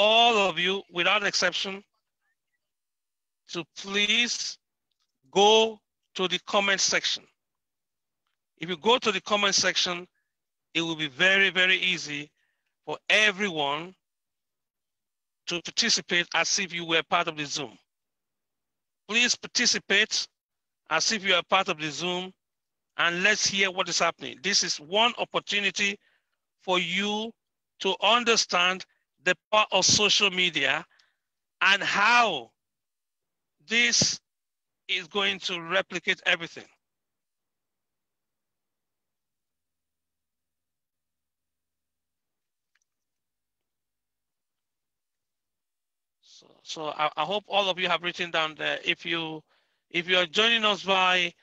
all of you, without exception, to please go to the comment section. If you go to the comment section, it will be very, very easy for everyone to participate as if you were part of the Zoom. Please participate as if you are part of the Zoom, and let's hear what is happening. This is one opportunity for you to understand the power of social media and how this is going to replicate everything. So I hope all of you have written down there. If you are joining us by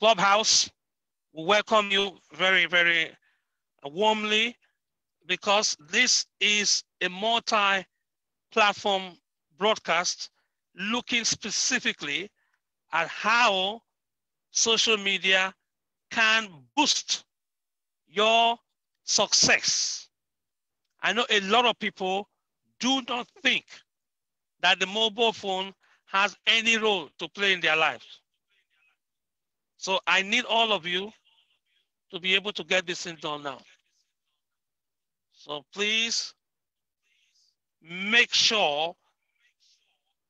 Clubhouse, we welcome you very, very warmly, because this is a multi-platform broadcast looking specifically at how social media can boost your success. I know a lot of people do not think that the mobile phone has any role to play in their lives. So I need all of you to be able to get this thing done now. So please make sure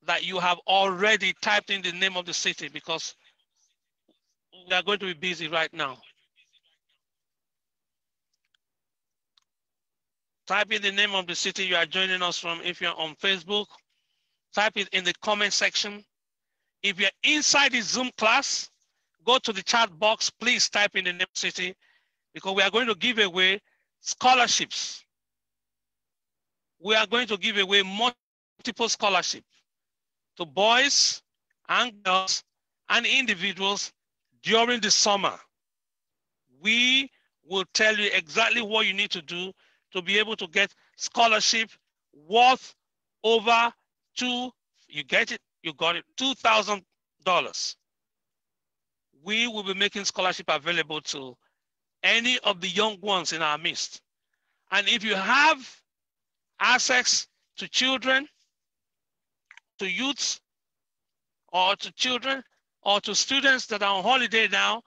that you have already typed in the name of the city, because we are going to be busy right now. Type in the name of the city you are joining us from. If you're on Facebook, type it in the comment section. If you're inside the Zoom class, go to the chat box, please type in the name of the city, because we are going to give away scholarships. We are going to give away multiple scholarships to boys and girls and individuals during the summer. We will tell you exactly what you need to do to be able to get scholarship worth over $2,000. We will be making scholarship available to any of the young ones in our midst. And if you have access to children, to youths, or to children, or to students that are on holiday now,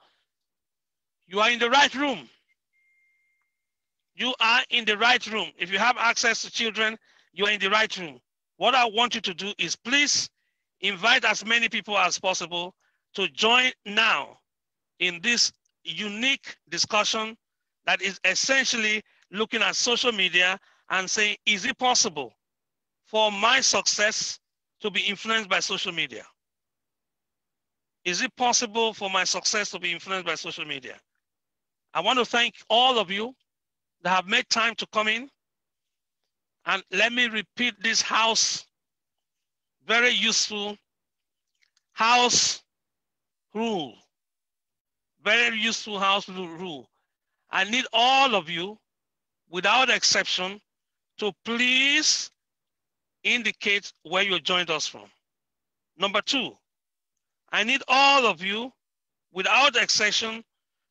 you are in the right room. You are in the right room. If you have access to children, you are in the right room. What I want you to do is please invite as many people as possible to join now in this unique discussion that is essentially looking at social media and saying, is it possible for my success to be influenced by social media? Is it possible for my success to be influenced by social media? I want to thank all of you that have made time to come in. And let me repeat this house, very useful house rule. Very useful house rule. I need all of you, without exception, to please indicate where you joined us from. Number two, I need all of you, without exception,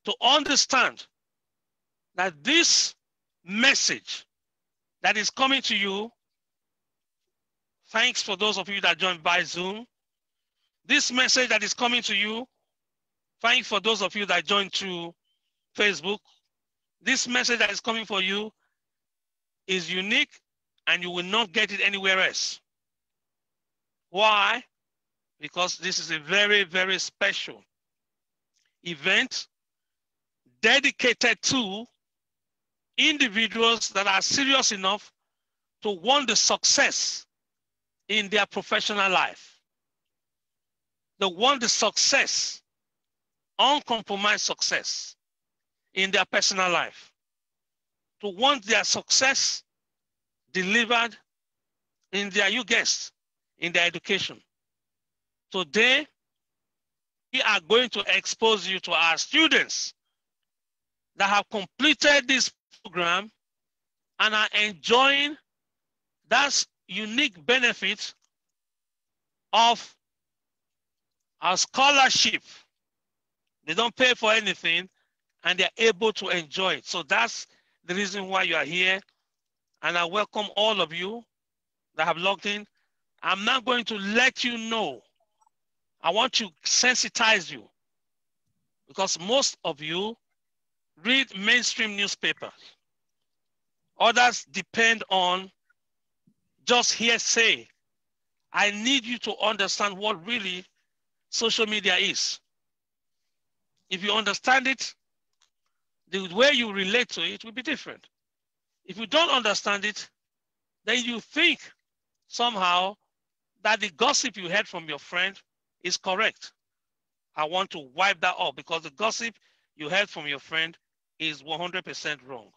to understand that this message that is coming to you, thanks for those of you that joined by Zoom, this message that is coming to you, thanks for those of you that joined through Facebook, this message that is coming for you is unique and you will not get it anywhere else. Why? Because this is a very, very special event dedicated to individuals that are serious enough to want the success in their professional life. They want the success, uncompromised success in their personal life. To want their success delivered in their, you guessed, in their education. Today, we are going to expose you to our students that have completed this program and are enjoying that unique benefit of our scholarship. They don't pay for anything and they're able to enjoy it. So that's the reason why you are here. and I welcome all of you that have logged in. I'm now going to let you know. I want to sensitize you because most of you read mainstream newspapers. Others depend on just hearsay. I need you to understand what really social media is. If you understand it, the way you relate to it will be different. If you don't understand it, then you think somehow that the gossip you heard from your friend is correct. I want to wipe that off because the gossip you heard from your friend is 100% wrong.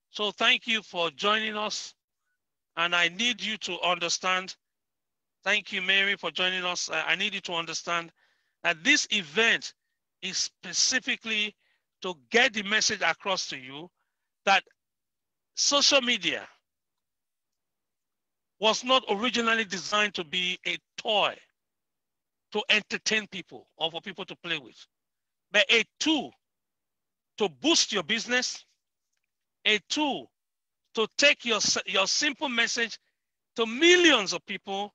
So thank you for joining us. And I need you to understand. Thank you, Mary, for joining us. I need you to understand that this event is specifically to get the message across to you that social media was not originally designed to be a toy to entertain people or for people to play with, but a tool to boost your business, a tool to take your simple message to millions of people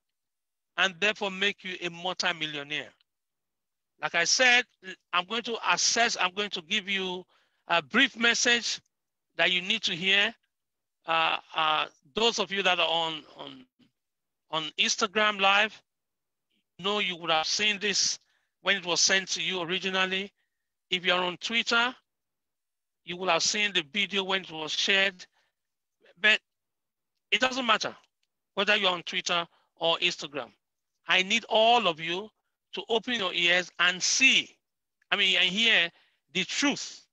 and therefore make you a multi-millionaire. Like I said, I'm going to give you a brief message that you need to hear. Those of you that are on Instagram Live, know you would have seen this when it was sent to you originally. If you're on Twitter, you will have seen the video when it was shared. But it doesn't matter whether you're on Twitter or Instagram. I need all of you to open your ears and and hear the truth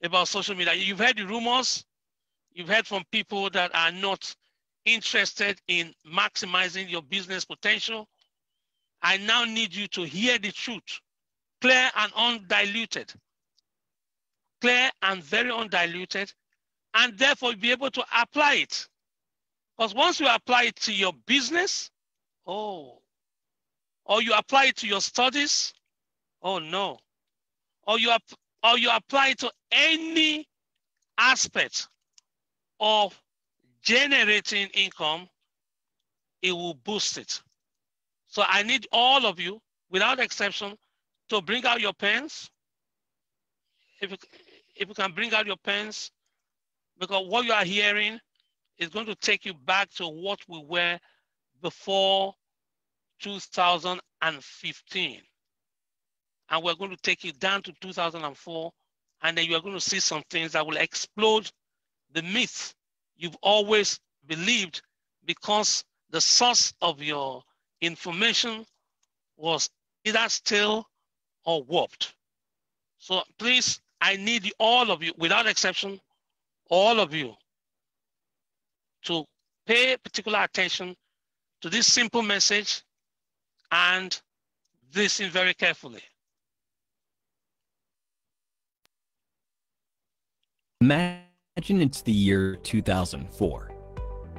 about social media. You've heard the rumors. You've heard from people that are not interested in maximizing your business potential. I now need you to hear the truth, clear and undiluted, clear and very undiluted, and therefore be able to apply it. Because once you apply it to your business, or you apply it to your studies, oh no, or you apply it to any aspect of generating income, it will boost it. So I need all of you, without exception, to bring out your pens. If you can bring out your pens, because what you are hearing is going to take you back to what we were before 2015. And we're going to take you down to 2004, and then you are going to see some things that will explode the myth you've always believed because the source of your information was either stale or warped. So please, I need all of you, without exception, all of you, to pay particular attention to this simple message and listen very carefully. Imagine it's the year 2004.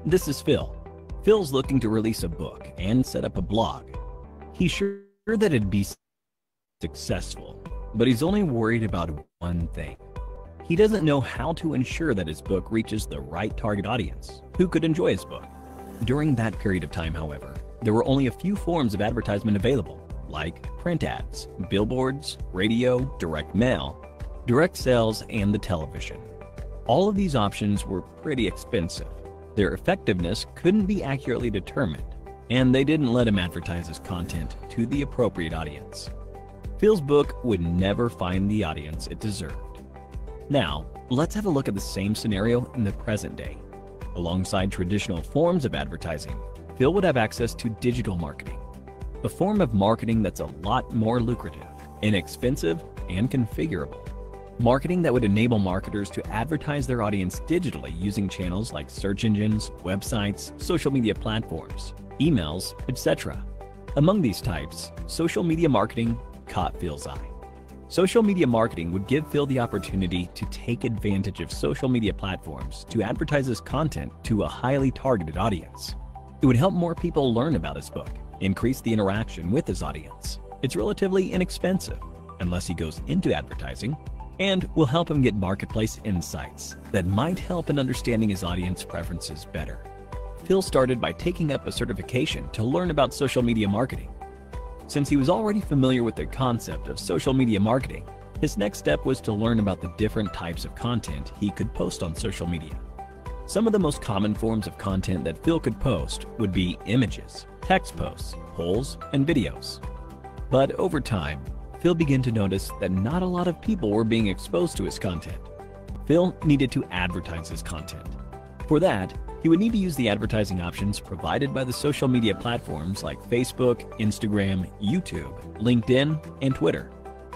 This is Phil. Phil's looking to release a book and set up a blog. He's sure that it'd be successful, but he's only worried about one thing. He doesn't know how to ensure that his book reaches the right target audience who could enjoy his book. During that period of time, however, there were only a few forms of advertisement available, like print ads, billboards, radio, direct mail, direct sales, and the television. All of these options were pretty expensive. Their effectiveness couldn't be accurately determined, and they didn't let him advertise his content to the appropriate audience. Phil's book would never find the audience it deserved. Now, let's have a look at the same scenario in the present day. Alongside traditional forms of advertising, Phil would have access to digital marketing, a form of marketing that's a lot more lucrative, inexpensive, and configurable. Marketing that would enable marketers to advertise their audience digitally using channels like search engines, websites, social media platforms, emails, etc. Among these types, social media marketing caught Phil's eye. Social media marketing would give Phil the opportunity to take advantage of social media platforms to advertise his content to a highly targeted audience. It would help more people learn about his book, increase the interaction with his audience. It's relatively inexpensive, unless he goes into advertising, and will help him get marketplace insights that might help in understanding his audience preferences better. Phil started by taking up a certification to learn about social media marketing. Since he was already familiar with the concept of social media marketing, his next step was to learn about the different types of content he could post on social media. Some of the most common forms of content that Phil could post would be images, text posts, polls, and videos. But over time, Phil began to notice that not a lot of people were being exposed to his content. Phil needed to advertise his content. For that, he would need to use the advertising options provided by the social media platforms like Facebook, Instagram, YouTube, LinkedIn, and Twitter.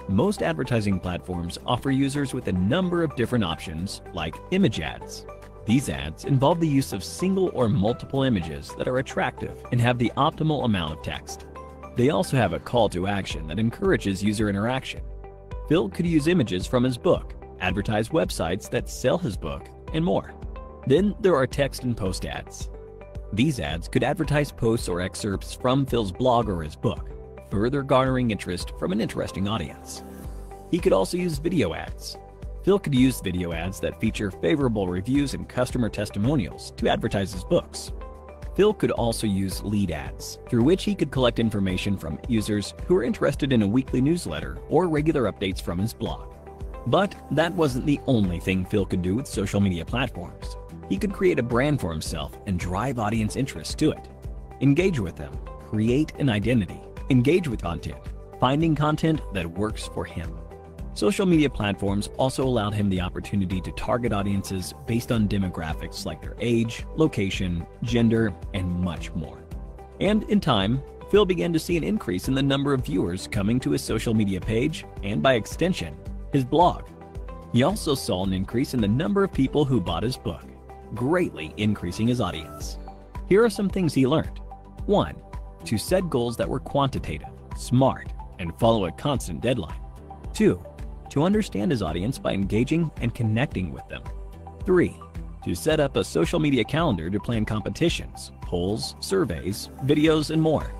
Most advertising platforms offer users with a number of different options, like image ads. These ads involve the use of single or multiple images that are attractive and have the optimal amount of text. They also have a call to action that encourages user interaction. Phil could use images from his book, advertise websites that sell his book, and more. Then there are text and post ads. These ads could advertise posts or excerpts from Phil's blog or his book, further garnering interest from an interesting audience. He could also use video ads. Phil could use video ads that feature favorable reviews and customer testimonials to advertise his books. Phil could also use lead ads, through which he could collect information from users who are interested in a weekly newsletter or regular updates from his blog. But that wasn't the only thing Phil could do with social media platforms. He could create a brand for himself and drive audience interest to it. Engage with them, create an identity, engage with content, finding content that works for him. Social media platforms also allowed him the opportunity to target audiences based on demographics like their age, location, gender, and much more. And in time, Phil began to see an increase in the number of viewers coming to his social media page and, by extension, his blog. He also saw an increase in the number of people who bought his book, greatly increasing his audience. Here are some things he learned. 1. To set goals that were quantitative, smart, and follow a constant deadline. 2. To understand his audience by engaging and connecting with them. 3. To set up a social media calendar to plan competitions, polls, surveys, videos, and more.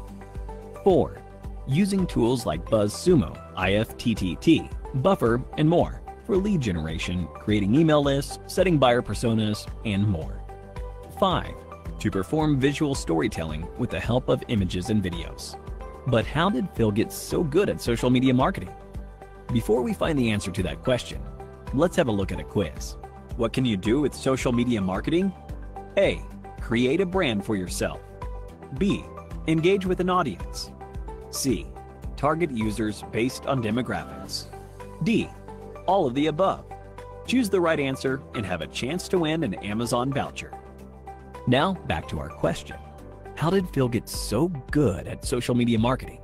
4. Using tools like BuzzSumo, IFTTT, Buffer, and more for lead generation, creating email lists, setting buyer personas, and more. 5. To perform visual storytelling with the help of images and videos. But how did Phil get so good at social media marketing? Before we find the answer to that question, let's have a look at a quiz. What can you do with social media marketing? A. Create a brand for yourself. B. Engage with an audience. C. Target users based on demographics. D. All of the above. Choose the right answer and have a chance to win an Amazon voucher. Now back to our question. How did Phil get so good at social media marketing?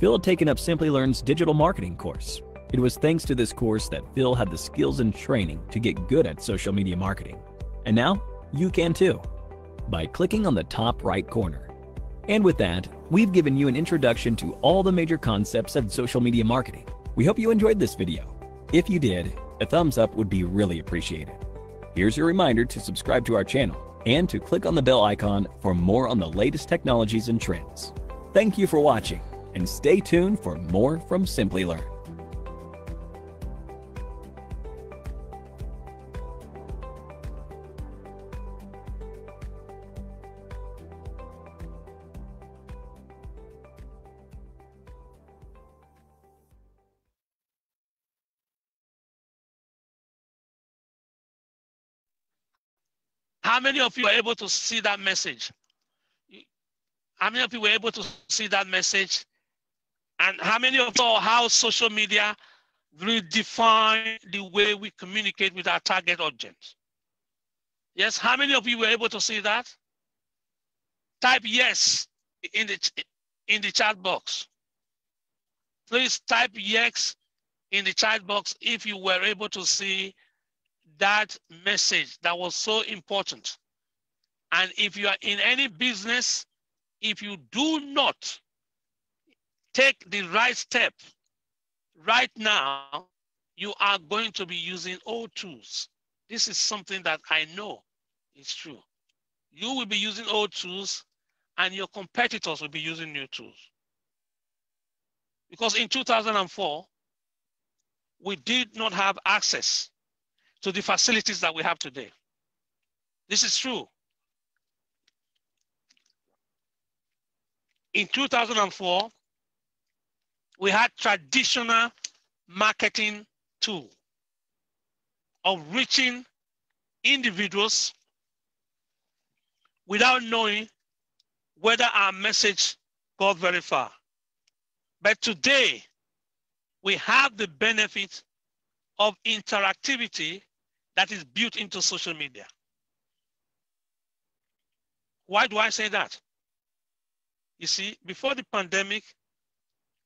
Phil had taken up Simply Learn's digital marketing course. It was thanks to this course that Phil had the skills and training to get good at social media marketing. And now, you can too, by clicking on the top right corner. And with that, we've given you an introduction to all the major concepts of social media marketing. We hope you enjoyed this video. If you did, a thumbs up would be really appreciated. Here's your reminder to subscribe to our channel and to click on the bell icon for more on the latest technologies and trends. Thank you for watching, and stay tuned for more from Simply Learn. How many of you were able to see that message? How many of you were able to see that message? And how many of you saw how social media will define the way we communicate with our target audience? Yes, how many of you were able to see that? Type yes in the chat box. Please type yes in the chat box if you were able to see that message that was so important. And if you are in any business, if you do not take the right step right now, you are going to be using old tools. This is something that I know is true. You will be using old tools and your competitors will be using new tools. Because in 2004, we did not have access to the facilities that we have today. This is true. In 2004, we had traditional marketing tool of reaching individuals without knowing whether our message got very far. But today, we have the benefit of interactivity that is built into social media. Why do I say that? You see, before the pandemic,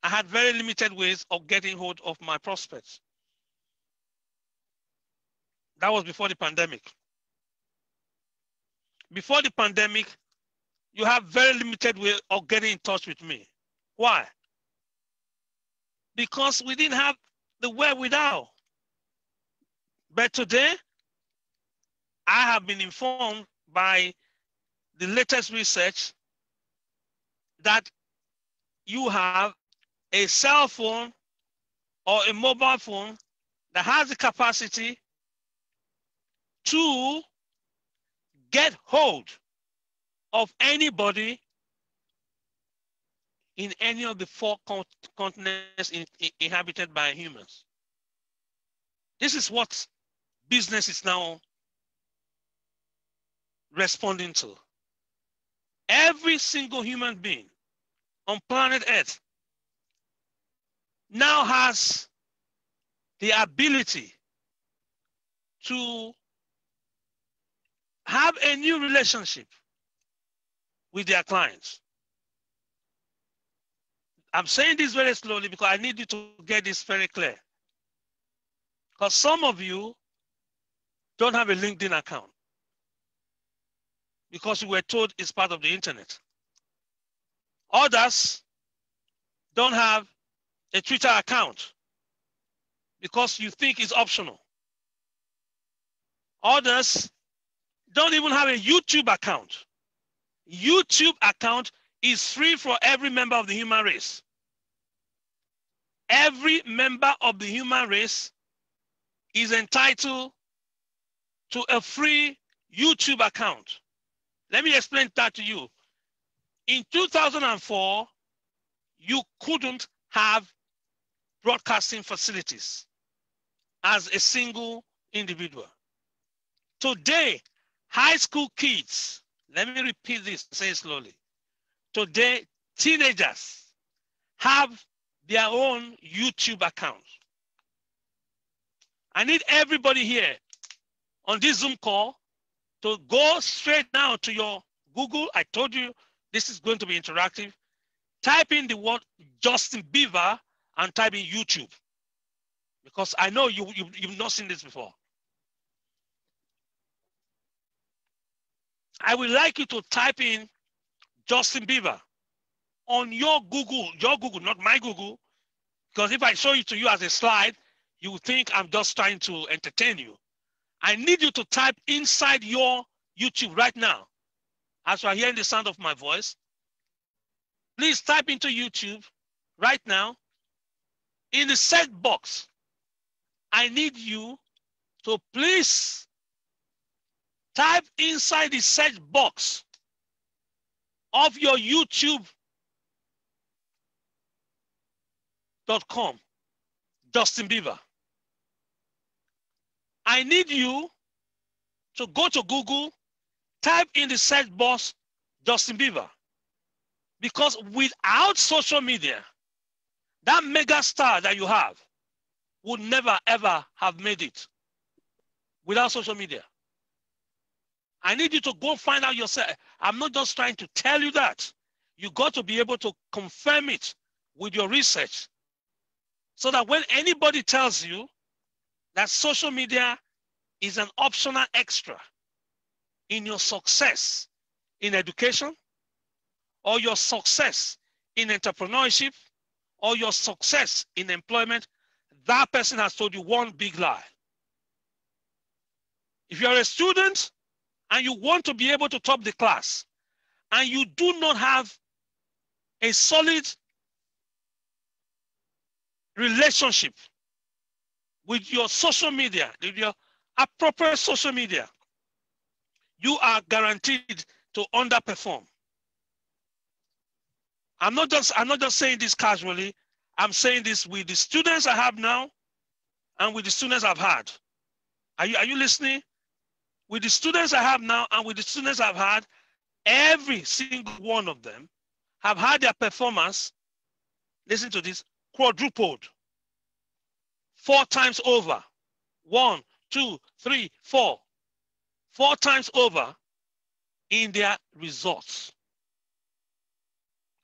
I had very limited ways of getting hold of my prospects. That was before the pandemic. Before the pandemic, you have very limited way of getting in touch with me. Why? Because we didn't have the wherewithal. But today, I have been informed by the latest research that you have a cell phone or a mobile phone that has the capacity to get hold of anybody in any of the 4 continents inhabited by humans. This is what business is now responding to. Every single human being on planet Earth now has the ability to have a new relationship with their clients. I'm saying this very slowly because I need you to get this very clear. Because some of you don't have a LinkedIn account because you were told it's part of the internet. Others don't have a Twitter account because you think it's optional. Others don't even have a YouTube account. YouTube account is free for every member of the human race. Every member of the human race is entitled to a free YouTube account. Let me explain that to you. In 2004, you couldn't have broadcasting facilities as a single individual. Today, high school kids, let me repeat this, say it slowly. Today, teenagers have their own YouTube account. I need everybody here on this Zoom call to go straight now to your Google. I told you this is going to be interactive. Type in the word Justin Bieber and type in YouTube, because I know you've not seen this before. I would like you to type in Justin Bieber on your Google, not my Google, because if I show it to you as a slide, you would think I'm just trying to entertain you. I need you to type inside your YouTube right now. As you are hearing the sound of my voice, please type into YouTube right now. In the search box, I need you to please type inside the search box of your YouTube.com, Justin Bieber. I need you to go to Google, type in the search box, Justin Bieber. Because without social media, that mega star that you have would never, ever have made it without social media. I need you to go find out yourself. I'm not just trying to tell you that. You got to be able to confirm it with your research so that when anybody tells you that social media is an optional extra in your success in education, or your success in entrepreneurship, or your success in employment, that person has told you one big lie. If you're a student and you want to be able to top the class, and you do not have a solid relationship with your social media, with your appropriate social media, you are guaranteed to underperform. I'm not just saying this casually. I'm saying this with the students I have now and with the students I've had. Are you listening? With the students I have now and with the students I've had, every single one of them have had their performance, listen to this, quadrupled. 4 times over. 1, 2, 3, 4. 4 times over in their results.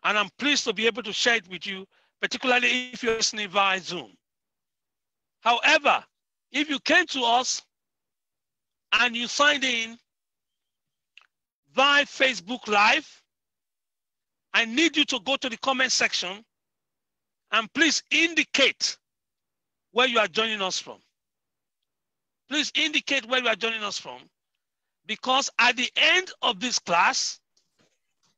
And I'm pleased to be able to share it with you, particularly if you're listening via Zoom. However, if you came to us and you signed in via Facebook Live, I need you to go to the comment section and please indicate where you are joining us from. Please indicate where you are joining us from, because at the end of this class,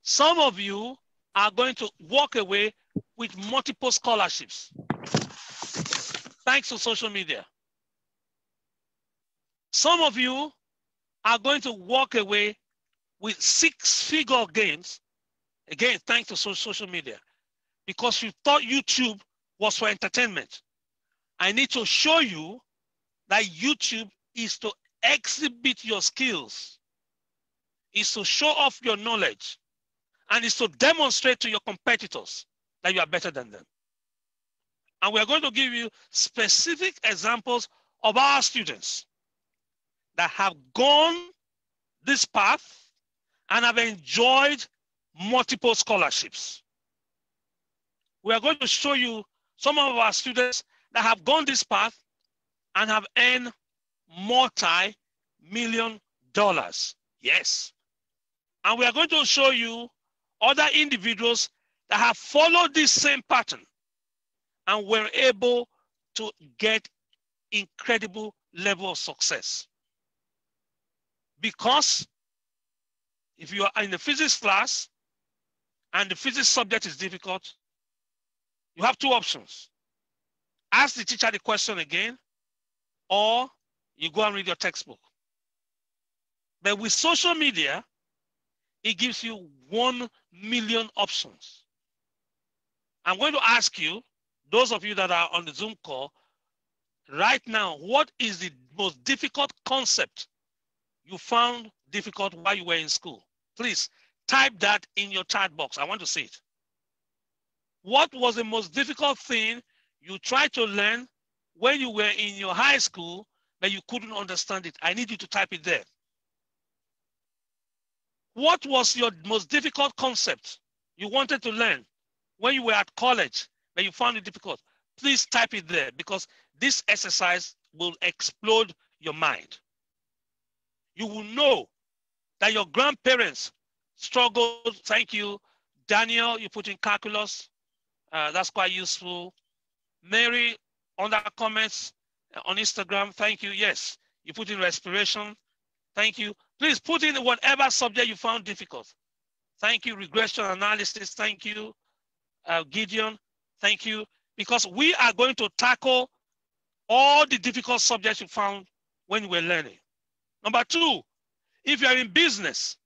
some of you are going to walk away with multiple scholarships, thanks to social media. Some of you are going to walk away with 6-figure gains, again, thanks to social media, because you thought YouTube was for entertainment. I need to show you that YouTube is to exhibit your skills, is to show off your knowledge, and is to demonstrate to your competitors that you are better than them. And we are going to give you specific examples of our students that have gone this path and have enjoyed multiple scholarships. We are going to show you some of our students that have gone this path and have earned multi-million dollars. Yes. And we are going to show you other individuals that have followed this same pattern and were able to get incredible level of success. Because if you are in the physics class and the physics subject is difficult, you have 2 options. Ask the teacher the question again, or you go and read your textbook. But with social media, it gives you 1 million options. I'm going to ask you, those of you that are on the Zoom call, right now, what is the most difficult concept you found difficult while you were in school? Please type that in your chat box. I want to see it. What was the most difficult thing you tried to learn when you were in your high school but you couldn't understand it? I need you to type it there. What was your most difficult concept you wanted to learn when you were at college but you found it difficult? Please type it there, because this exercise will explode your mind. You will know that your grandparents struggled. Thank you. Daniel, you put in calculus. That's quite useful. Mary, on the comments on Instagram, thank you. Yes, you put in respiration. Thank you. Please put in whatever subject you found difficult. Thank you. Regression analysis. Thank you. Gideon, thank you. Because we are going to tackle all the difficult subjects you found when you were learning. Number 2, if you're in business,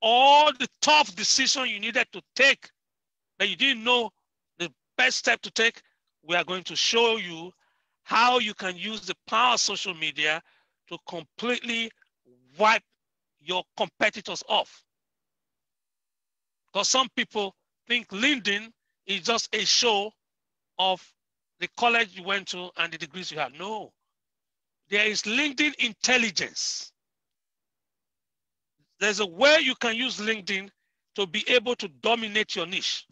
all the tough decisions you needed to take that you didn't know the best step to take, we are going to show you how you can use the power of social media to completely wipe your competitors off. Because some people think LinkedIn is just a show of the college you went to and the degrees you have. No, there is LinkedIn intelligence. There's a way you can use LinkedIn to be able to dominate your niche.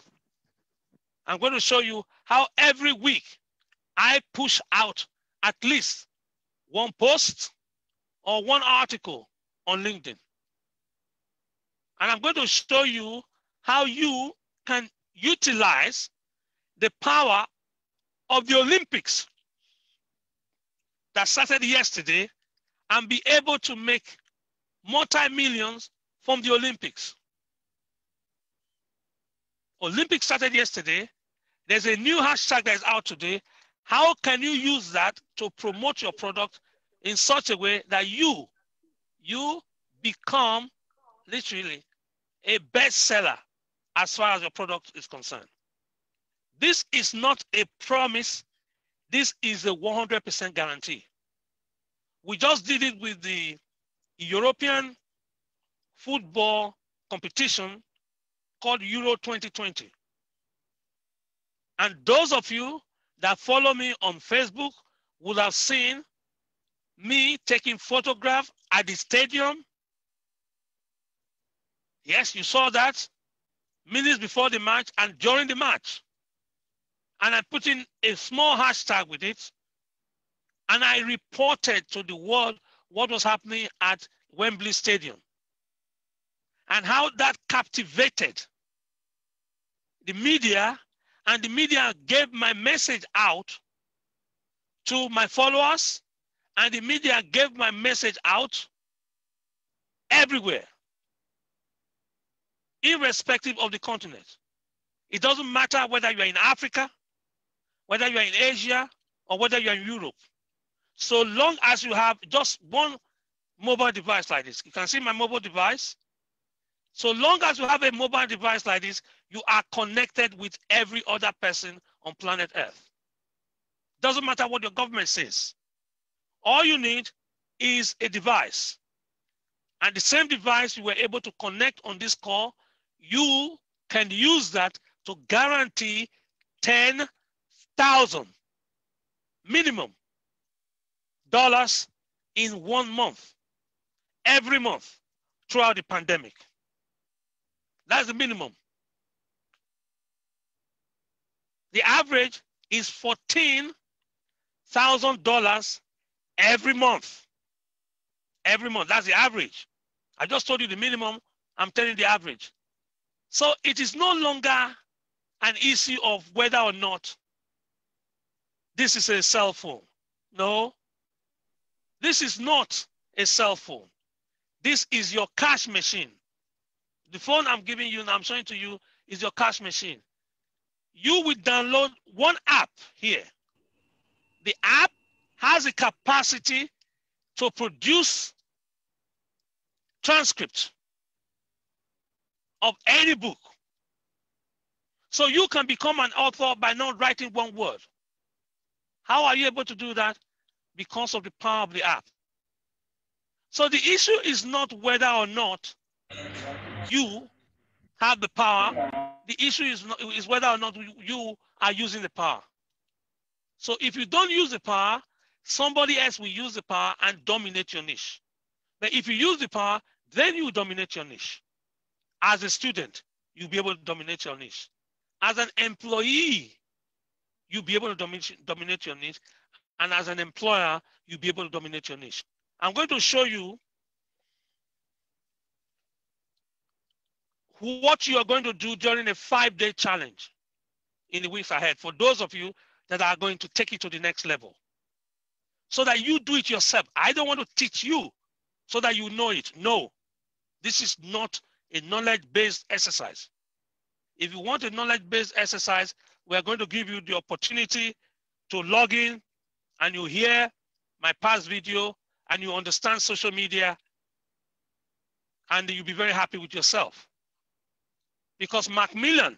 I'm going to show you how every week I push out at least 1 post or 1 article on LinkedIn. And I'm going to show you how you can utilize the power of the Olympics that started yesterday and be able to make multi-millions from the Olympics. Olympics started yesterday. There's a new hashtag that is out today. How can you use that to promote your product in such a way that you become literally a bestseller as far as your product is concerned? This is not a promise. This is a 100% guarantee. We just did it with the European football competition called Euro 2020. And those of you that follow me on Facebook would have seen me taking photographs at the stadium. Yes, you saw that minutes before the match and during the match. And I put in a small hashtag with it. And I reported to the world what was happening at Wembley Stadium and how that captivated the media, and the media gave my message out to my followers, and the media gave my message out everywhere, irrespective of the continent. It doesn't matter whether you're in Africa, whether you're in Asia, or whether you're in Europe. So long as you have just one mobile device like this, you can see my mobile device. So long as you have a mobile device like this, you are connected with every other person on planet Earth. Doesn't matter what your government says. All you need is a device. And the same device you were able to connect on this call, you can use that to guarantee 10,000 minimum dollars in 1 month, every month throughout the pandemic. That's the minimum. The average is $14,000 every month. Every month, that's the average. I just told you the minimum, I'm telling you the average. So it is no longer an issue of whether or not this is a cell phone. No, this is not a cell phone. This is your cash machine. The phone I'm giving you and I'm showing to you is your cash machine. You will download one app here. The app has a capacity to produce transcripts of any book. So you can become an author by not writing one word. How are you able to do that? Because of the power of the app. So the issue is not whether or not you have the power. The issue is whether or not you are using the power. So if you don't use the power, somebody else will use the power and dominate your niche. But if you use the power, then you dominate your niche. As a student, you'll be able to dominate your niche. As an employee, you'll be able to dominate your niche. And as an employer, you'll be able to dominate your niche. I'm going to show you what you are going to do during a 5-day challenge in the weeks ahead for those of you that are going to take it to the next level. So that you do it yourself. I don't want to teach you so that you know it. No, this is not a knowledge-based exercise. If you want a knowledge-based exercise, we're going to give you the opportunity to log in and you hear my past video and you understand social media and you'll be very happy with yourself. Because Macmillan,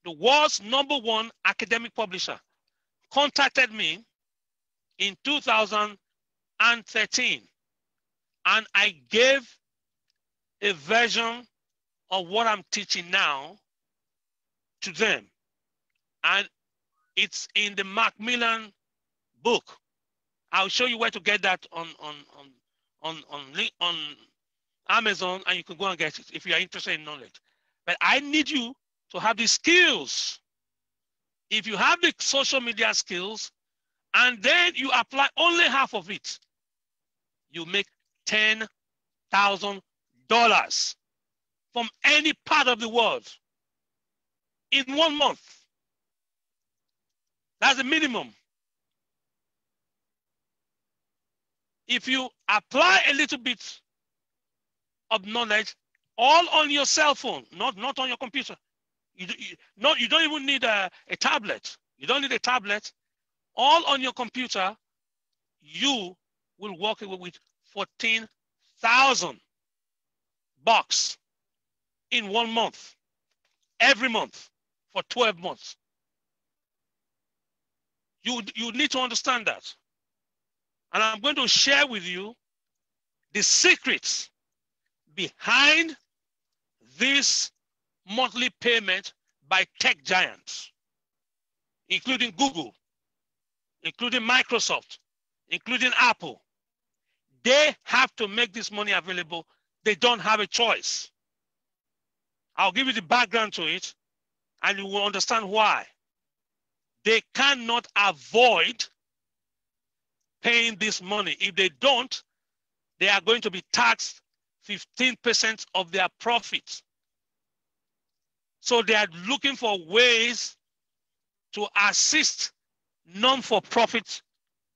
the world's #1 academic publisher, contacted me in 2013, and I gave a version of what I'm teaching now to them. And it's in the Macmillan book. I'll show you where to get that on Amazon, and you can go and get it if you are interested in knowledge. But I need you to have the skills. If you have the social media skills, and then you apply only half of it, you make $10,000 from any part of the world in 1 month. That's the minimum. If you apply a little bit of knowledge, all on your cell phone, not on your computer. You don't even need a tablet. You don't need a tablet. all on your computer, you will walk away with $14,000 in 1 month, every month for 12 months. You need to understand that. And I'm going to share with you the secrets behind this monthly payment by tech giants, including Google, including Microsoft, including Apple. They have to make this money available. They don't have a choice. I'll give you the background to it, and you will understand why. They cannot avoid paying this money. If they don't, they are going to be taxed 15% of their profits. So they are looking for ways to assist non-for-profit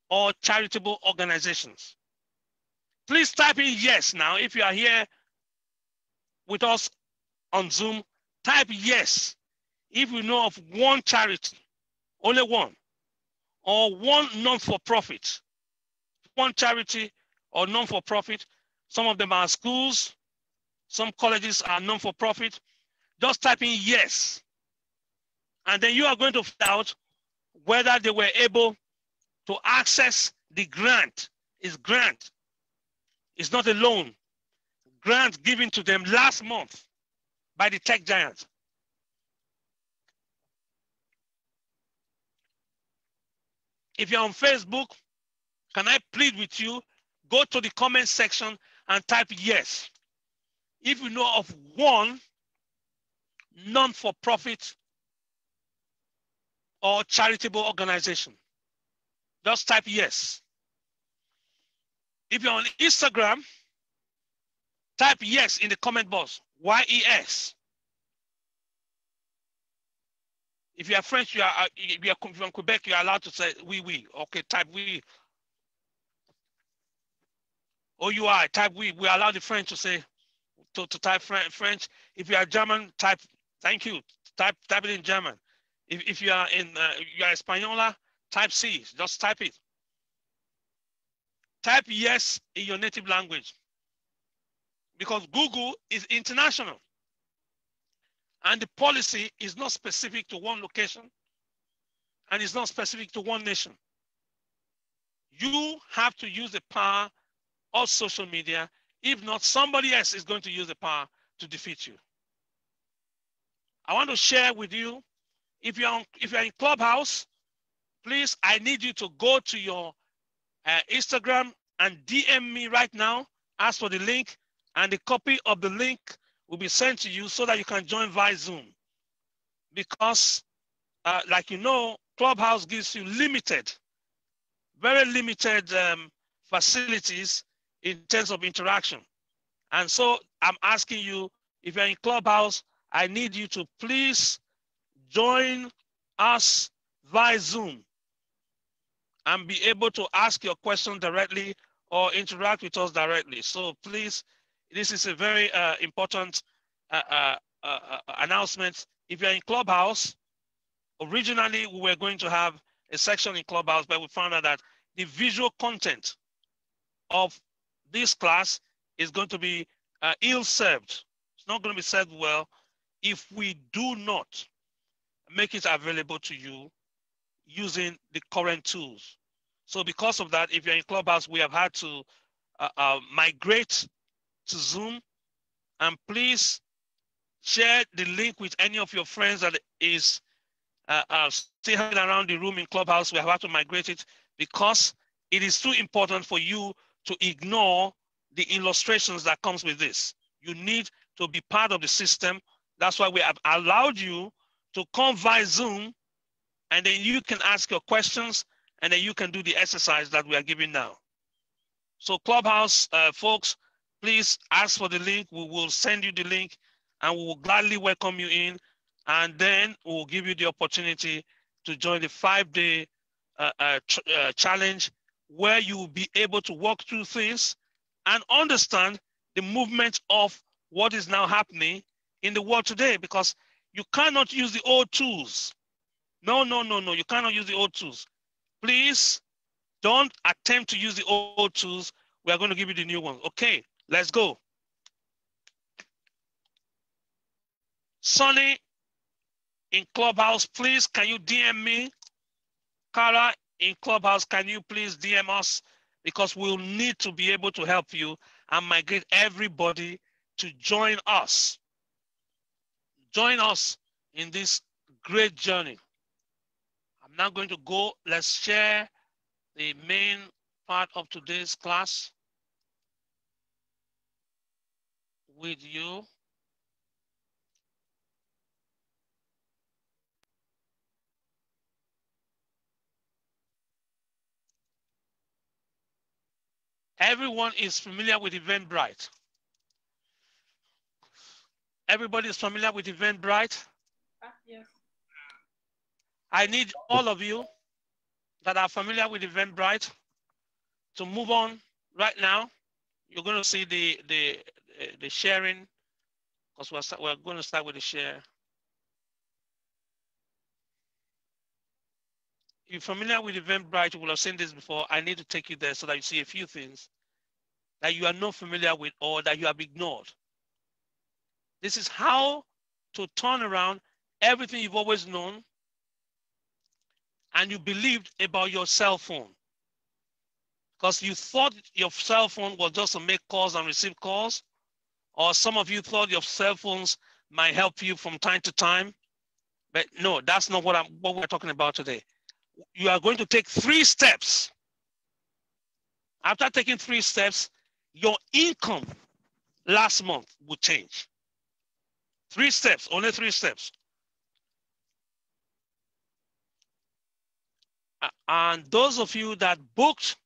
or charitable organizations. Please type in yes now. If you are here with us on Zoom, type yes if you know of one charity, only one, or one non-for-profit, one charity or non-for-profit. Some of them are schools, some colleges are non-for-profit. Just type in yes. And then you are going to find out whether they were able to access the grant. It's grant. It's not a loan. Grant given to them last month by the tech giants. If you're on Facebook, can I plead with you, go to the comment section and type yes. If you know of one non-for-profit or charitable organization, just type yes. If you're on Instagram, type yes in the comment box, YES. If you are French, if you are from Quebec, you are allowed to say oui. Okay, type oui. OUI, type oui. We allow the French to say, to type French. If you are German, type thank you. Type it in German. If you are in you are Española, type C. Just type it. Type yes in your native language, because Google is international. And the policy is not specific to one location, and it's not specific to one nation. You have to use the power of social media. If not, somebody else is going to use the power to defeat you. I want to share with you, if you're in Clubhouse, please, I need you to go to your Instagram and DM me right now. Ask for the link, and the copy of the link will be sent to you so that you can join via Zoom. Because, like you know, Clubhouse gives you very limited facilities in terms of interaction. And so I'm asking you, if you're in Clubhouse, I need you to please join us via Zoom and be able to ask your question directly or interact with us directly. So please, this is a very important announcement. If you're in Clubhouse, originally we were going to have a section in Clubhouse, but we found out that the visual content of this class is going to be ill-served. It's not going to be served well if we do not make it available to you using the current tools. So because of that, if you're in Clubhouse, we have had to migrate to Zoom. And please share the link with any of your friends that is still hanging around the room in Clubhouse. We have had to migrate it because it is too important for you to ignore the illustrations that comes with this. You need to be part of the system. That's why we have allowed you to come via Zoom, and then you can ask your questions, and then you can do the exercise that we are giving now. So Clubhouse folks, please ask for the link. We will send you the link, and we will gladly welcome you in. And then we'll give you the opportunity to join the 5-day challenge, where you will be able to walk through things and understand the movement of what is now happening in the world today, because you cannot use the old tools. No, you cannot use the old tools. Please don't attempt to use the old tools. We are going to give you the new ones. Okay, let's go. Sonny in Clubhouse, please, can you DM me? Cara in Clubhouse, can you please DM us? Because we'll need to be able to help you and migrate everybody to join us. Join us in this great journey. I'm now going to go, let's share the main part of today's class with you. Everyone is familiar with Eventbrite. Everybody is familiar with Eventbrite? Yes. I need all of you that are familiar with Eventbrite to move on right now. You're going to see the sharing, because we're going to start with the share. If you're familiar with Eventbrite, you will have seen this before. I need to take you there so that you see a few things that you are not familiar with or that you have ignored. This is how to turn around everything you've always known and you believed about your cell phone. Because you thought your cell phone was just to make calls and receive calls, or some of you thought your cell phones might help you from time to time. But no, that's not what we're talking about today. You are going to take 3 steps. After taking 3 steps, your income last month will change. 3 steps, only 3 steps. And those of you that booked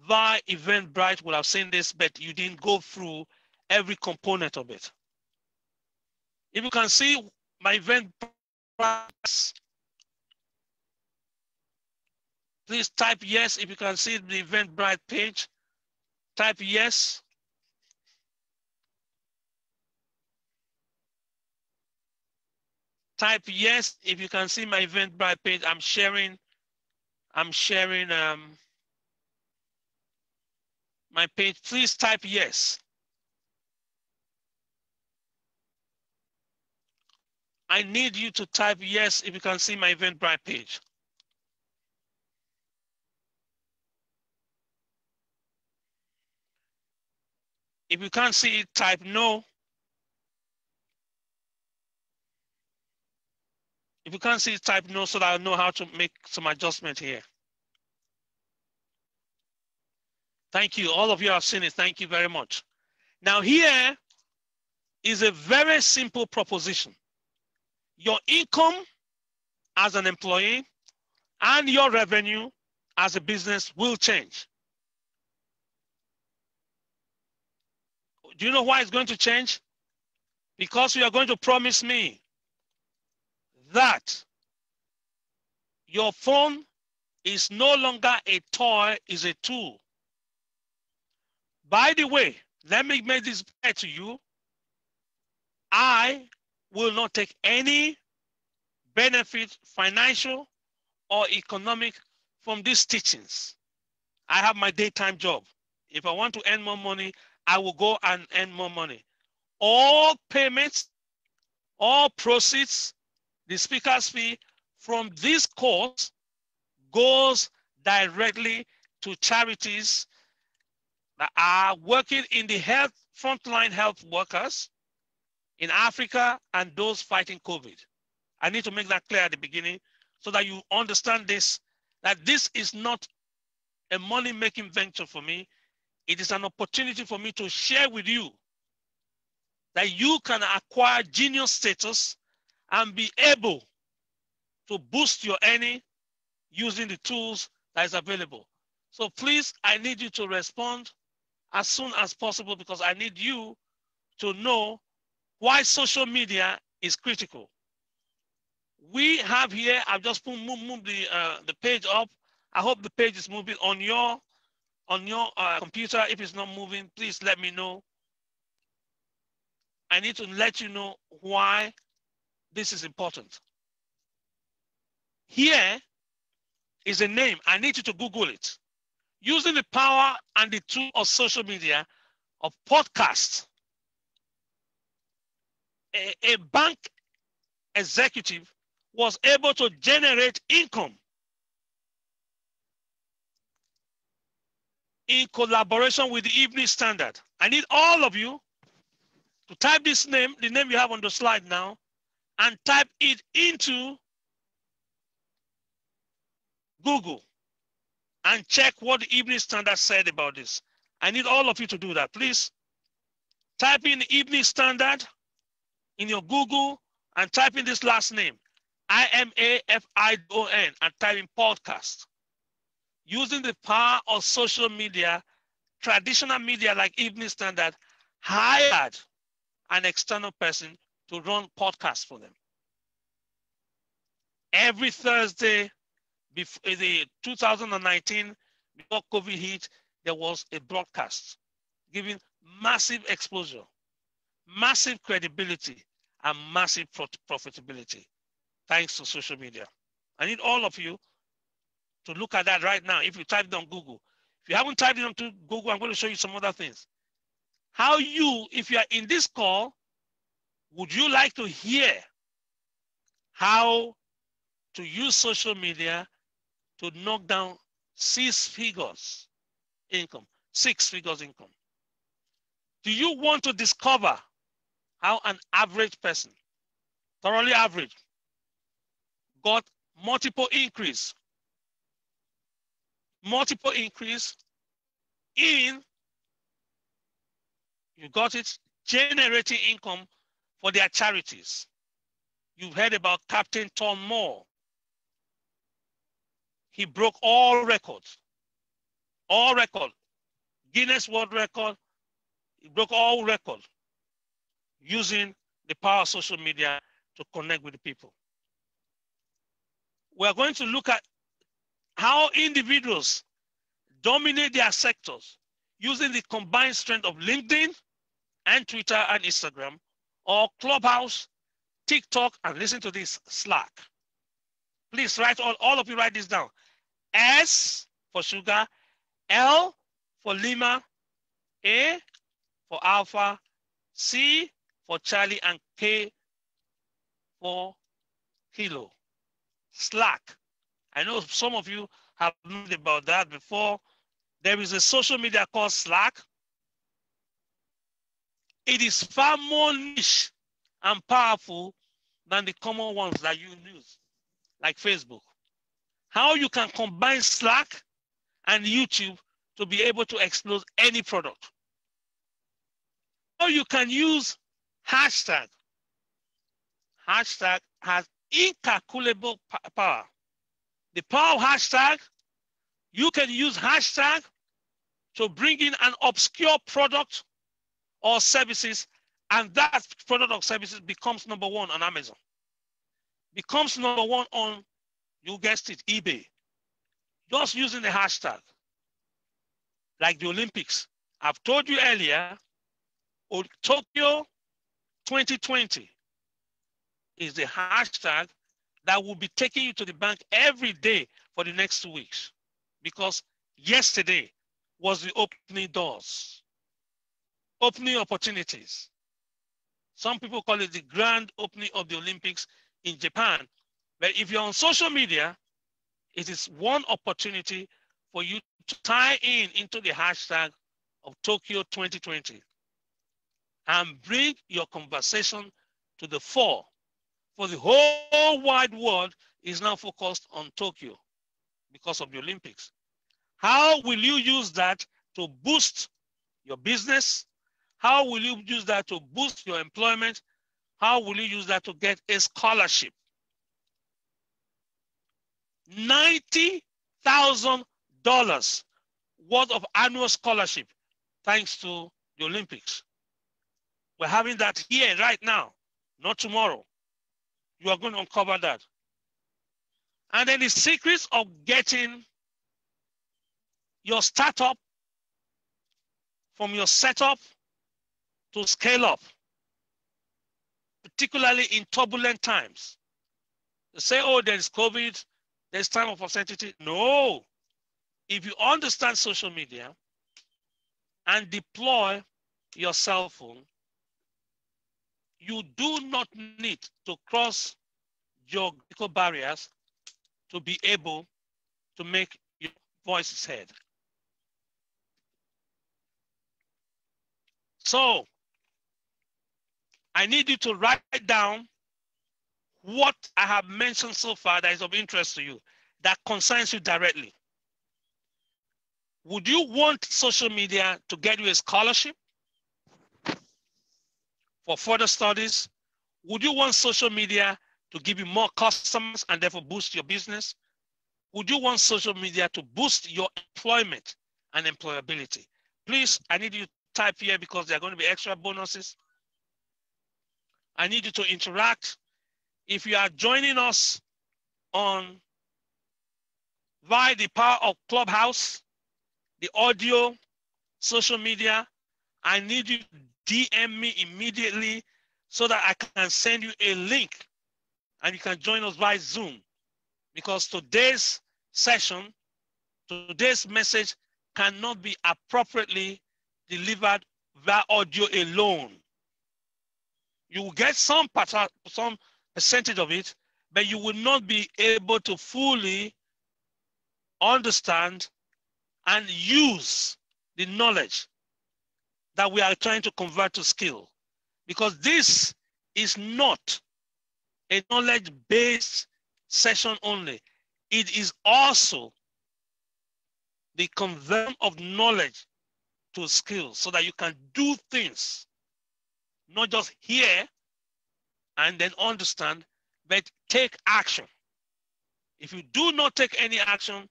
via Eventbrite will have seen this, but you didn't go through every component of it. If you can see my Eventbrite, please type yes. If you can see the Eventbrite page, type yes. Type yes if you can see my Eventbrite page. I'm sharing my page. Please type yes. I need you to type yes if you can see my Eventbrite page. If you can't see it, type no. If you can't see it, type no so that I know how to make some adjustment here. Thank you. All of you have seen it. Thank you very much. Now here is a very simple proposition. Your income as an employee and your revenue as a business will change. Do you know why it's going to change? Because you are going to promise me that your phone is no longer a toy, is a tool. By the way, let me make this clear to you. I will not take any benefit, financial or economic, from these teachings. I have my daytime job. If I want to earn more money, I will go and earn more money. All payments, all proceeds, the speaker's fee from this course goes directly to charities that are working in the health, frontline health workers in Africa and those fighting COVID. I need to make that clear at the beginning so that you understand this, that this is not a money-making venture for me. It is an opportunity for me to share with you that you can acquire genius status and be able to boost your earning using the tools that is available. So please, I need you to respond as soon as possible because I need you to know why social media is critical. We have here, I've just moved the page up. I hope the page is moving on your computer. If it's not moving, please let me know. I need to let you know why this is important. Here, is a name. I need you to Google it. Using the power and the tool of social media, of podcasts, a bank executive was able to generate income in collaboration with the Evening Standard. I need all of you to type this name, the name you have on the slide now, and type it into Google and check what the Evening Standard said about this. I need all of you to do that. Please type in Evening Standard in your Google and type in this last name, IMAFION, and type in podcast. Using the power of social media, traditional media like Evening Standard hired an external person to run podcasts for them. Every Thursday, before the 2019, before COVID hit, there was a broadcast giving massive exposure, massive credibility, and massive profitability, thanks to social media. I need all of you to look at that right now. If you type it on Google, if you haven't typed it onto Google, I'm going to show you some other things. How you, if you are in this call, would you like to hear how to use social media to knock down 6 figures income, 6 figures income? Do you want to discover how an average person, thoroughly average, got multiple increase in, you got it, generating income for their charities? You've heard about Captain Tom Moore. He broke all records, Guinness World Record. He broke all records using the power of social media to connect with the people. We're going to look at how individuals dominate their sectors using the combined strength of LinkedIn and Twitter and Instagram, or Clubhouse, TikTok, and listen to this, Slack. Please write, all of you write this down. S for sugar, L for Lima, A for Alpha, C for Charlie, and K for Kilo. Slack. I know some of you have heard about that before. There is a social media called Slack. It is far more niche and powerful than the common ones that you use, like Facebook. How you can combine Slack and YouTube to be able to expose any product. How you can use hashtag. Hashtag has incalculable power. The power of hashtag, you can use hashtag to bring in an obscure product or services, and that product or services becomes number one on Amazon. Becomes number one on, you guessed it, eBay. Just using the hashtag. Like the Olympics. I've told you earlier, Tokyo 2020 is the hashtag that will be taking you to the bank every day for the next 2 weeks. Because yesterday was the opening doors, opening opportunities. Some people call it the grand opening of the Olympics in Japan. But if you're on social media, it is one opportunity for you to tie into the hashtag of Tokyo 2020 and bring your conversation to the fore. For the whole wide world is now focused on Tokyo because of the Olympics. How will you use that to boost your business? How will you use that to boost your employment? How will you use that to get a scholarship? $90,000 worth of annual scholarship thanks to the Olympics. We're having that here right now, not tomorrow. You are going to uncover that. And then the secrets of getting your startup from your setup to scale up, particularly in turbulent times. They say, oh, there is COVID, there's time of uncertainty. No. If you understand social media and deploy your cell phone, you do not need to cross geographical barriers to be able to make your voices heard. So I need you to write down what I have mentioned so far that is of interest to you, that concerns you directly. Would you want social media to get you a scholarship for further studies? Would you want social media to give you more customers and therefore boost your business? Would you want social media to boost your employment and employability? Please, I need you to type here because there are going to be extra bonuses. I need you to interact. If you are joining us on via the power of Clubhouse, the audio, social media, I need you to DM me immediately so that I can send you a link and you can join us via Zoom, because today's session, today's message cannot be appropriately delivered via audio alone. You will get some percentage of it, but you will not be able to fully understand and use the knowledge that we are trying to convert to skill, because this is not a knowledge-based session only. It is also the conversion of knowledge to skills so that you can do things, not just hear and then understand, but take action. If you do not take any action,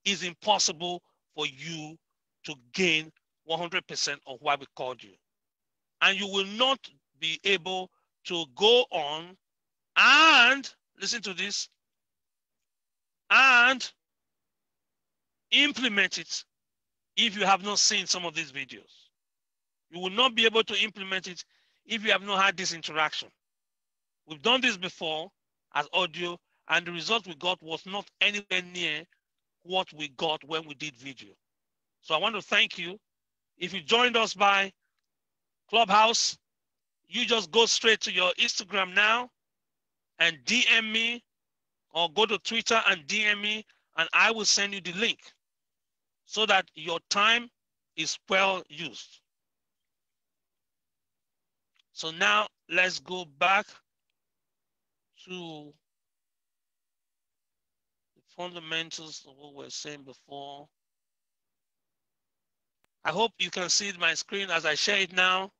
it's impossible for you to gain 100% of what we called you. And you will not be able to go on and, listen to this, and implement it if you have not seen some of these videos. You will not be able to implement it if you have not had this interaction. We've done this before as audio, and the result we got was not anywhere near what we got when we did video. So I want to thank you. If you joined us by Clubhouse, you just go straight to your Instagram now and DM me, or go to Twitter and DM me, and I will send you the link so that your time is well used. So now let's go back to the fundamentals of what we were saying before. I hope you can see my screen as I share it now.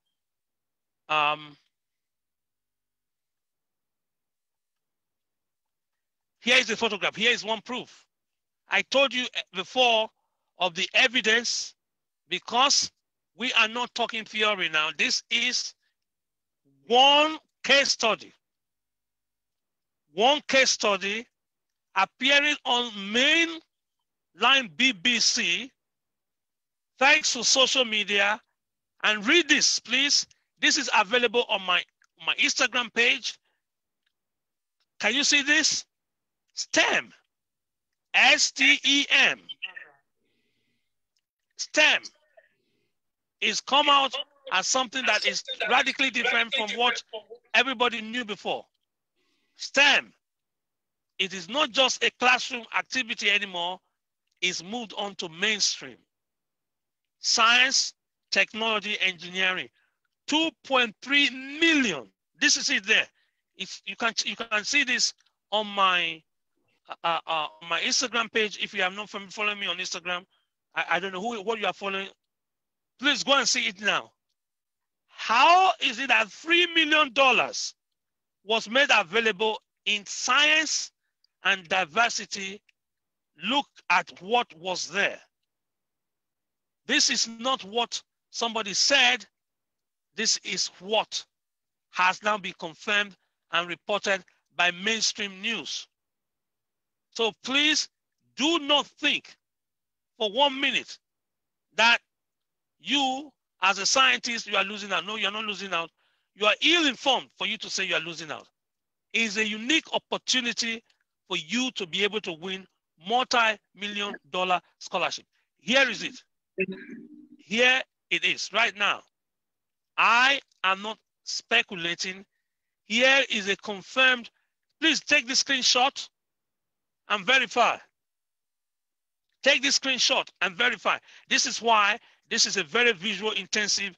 Here is the photograph. Here is one proof. I told you before of the evidence, because we are not talking theory now. This is one case study. One case study appearing on mainline BBC, thanks to social media. And read this, please. This is available on my Instagram page. Can you see this? STEM, S-T-E-M. STEM is come out as something that is radically different from what everybody knew before. STEM, it is not just a classroom activity anymore, it's moved on to mainstream. Science, technology, engineering, 2.3 million. This is it there. You can see this on my Instagram page. If you have not following me on Instagram, I don't know what you are following. Please go and see it now. How is it that $3 million was made available in science and diversity? Look at what was there. This is not what somebody said. This is what has now been confirmed and reported by mainstream news. So please do not think for 1 minute that you, as a scientist, you are losing out. No, you're not losing out. You are ill-informed for you to say you are losing out. It is a unique opportunity for you to be able to win multi-million-dollar scholarship. Here is it. Here it is right now. I am not speculating. Here is a confirmed. Please take the screenshot and verify. Take this screenshot and verify. This is why this is a very visual intensive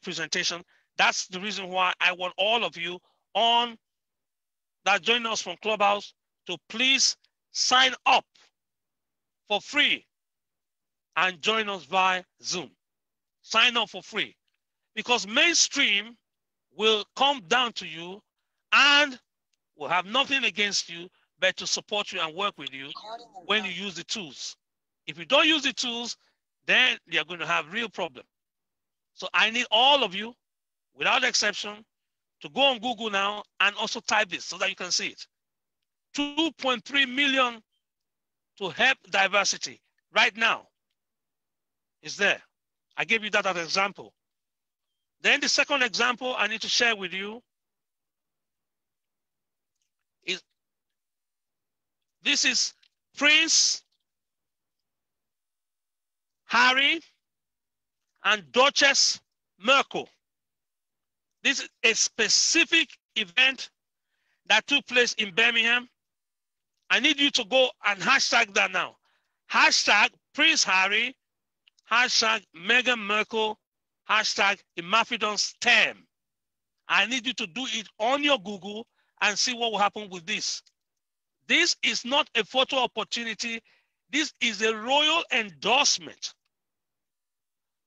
presentation. That's the reason why I want all of you on that join us from Clubhouse to please sign up for free and join us via Zoom. Sign up for free, because mainstream will come down to you and will have nothing against you but to support you and work with you when you use the tools. If you don't use the tools, then you're going to have real problem. So I need all of you, without exception, to go on Google now and also type this so that you can see it. 2.3 million to help diversity right now is there. I gave you that as an example. Then the second example I need to share with you is this is Prince Harry and Duchess Merkel. This is a specific event that took place in Birmingham. I need you to go and hashtag that now. Hashtag Prince Harry, hashtag Meghan Merkel, hashtag Imafidon's term. I need you to do it on your Google and see what will happen with this. This is not a photo opportunity. This is a royal endorsement.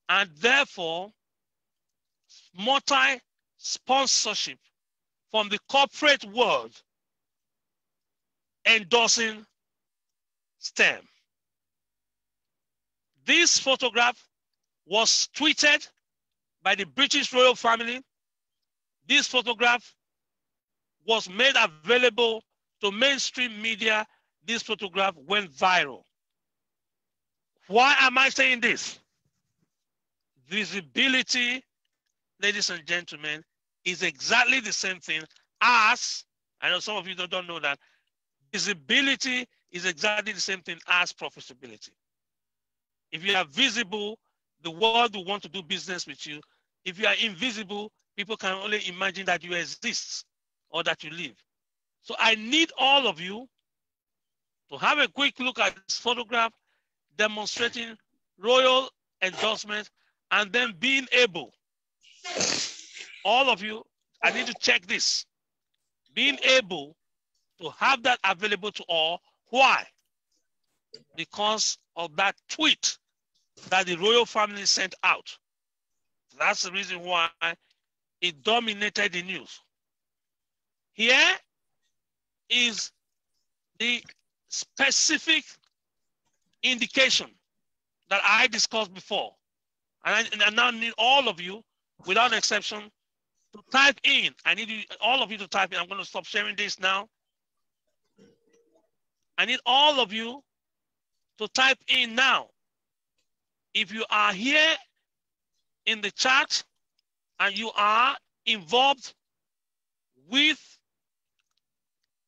And therefore, multi-sponsorship from the corporate world endorsing STEM. This photograph was tweeted by the British royal family. This photograph was made available to mainstream media. This photograph went viral. Why am I saying this? Visibility, ladies and gentlemen, is exactly the same thing as, I know some of you don't know that, visibility is exactly the same thing as profitability. If you are visible, the world will want to do business with you. If you are invisible, people can only imagine that you exist or that you live. So I need all of you to have a quick look at this photograph demonstrating royal endorsement, and then being able, all of you, I need to check this, being able to have that available to all. Why? Because of that tweet that the royal family sent out. That's the reason why it dominated the news. Here is the specific indication that I discussed before. And I now need all of you, without exception, to type in. I need you, all of you to type in. I'm going to stop sharing this now. I need all of you to type in now. If you are here in the chat and you are involved with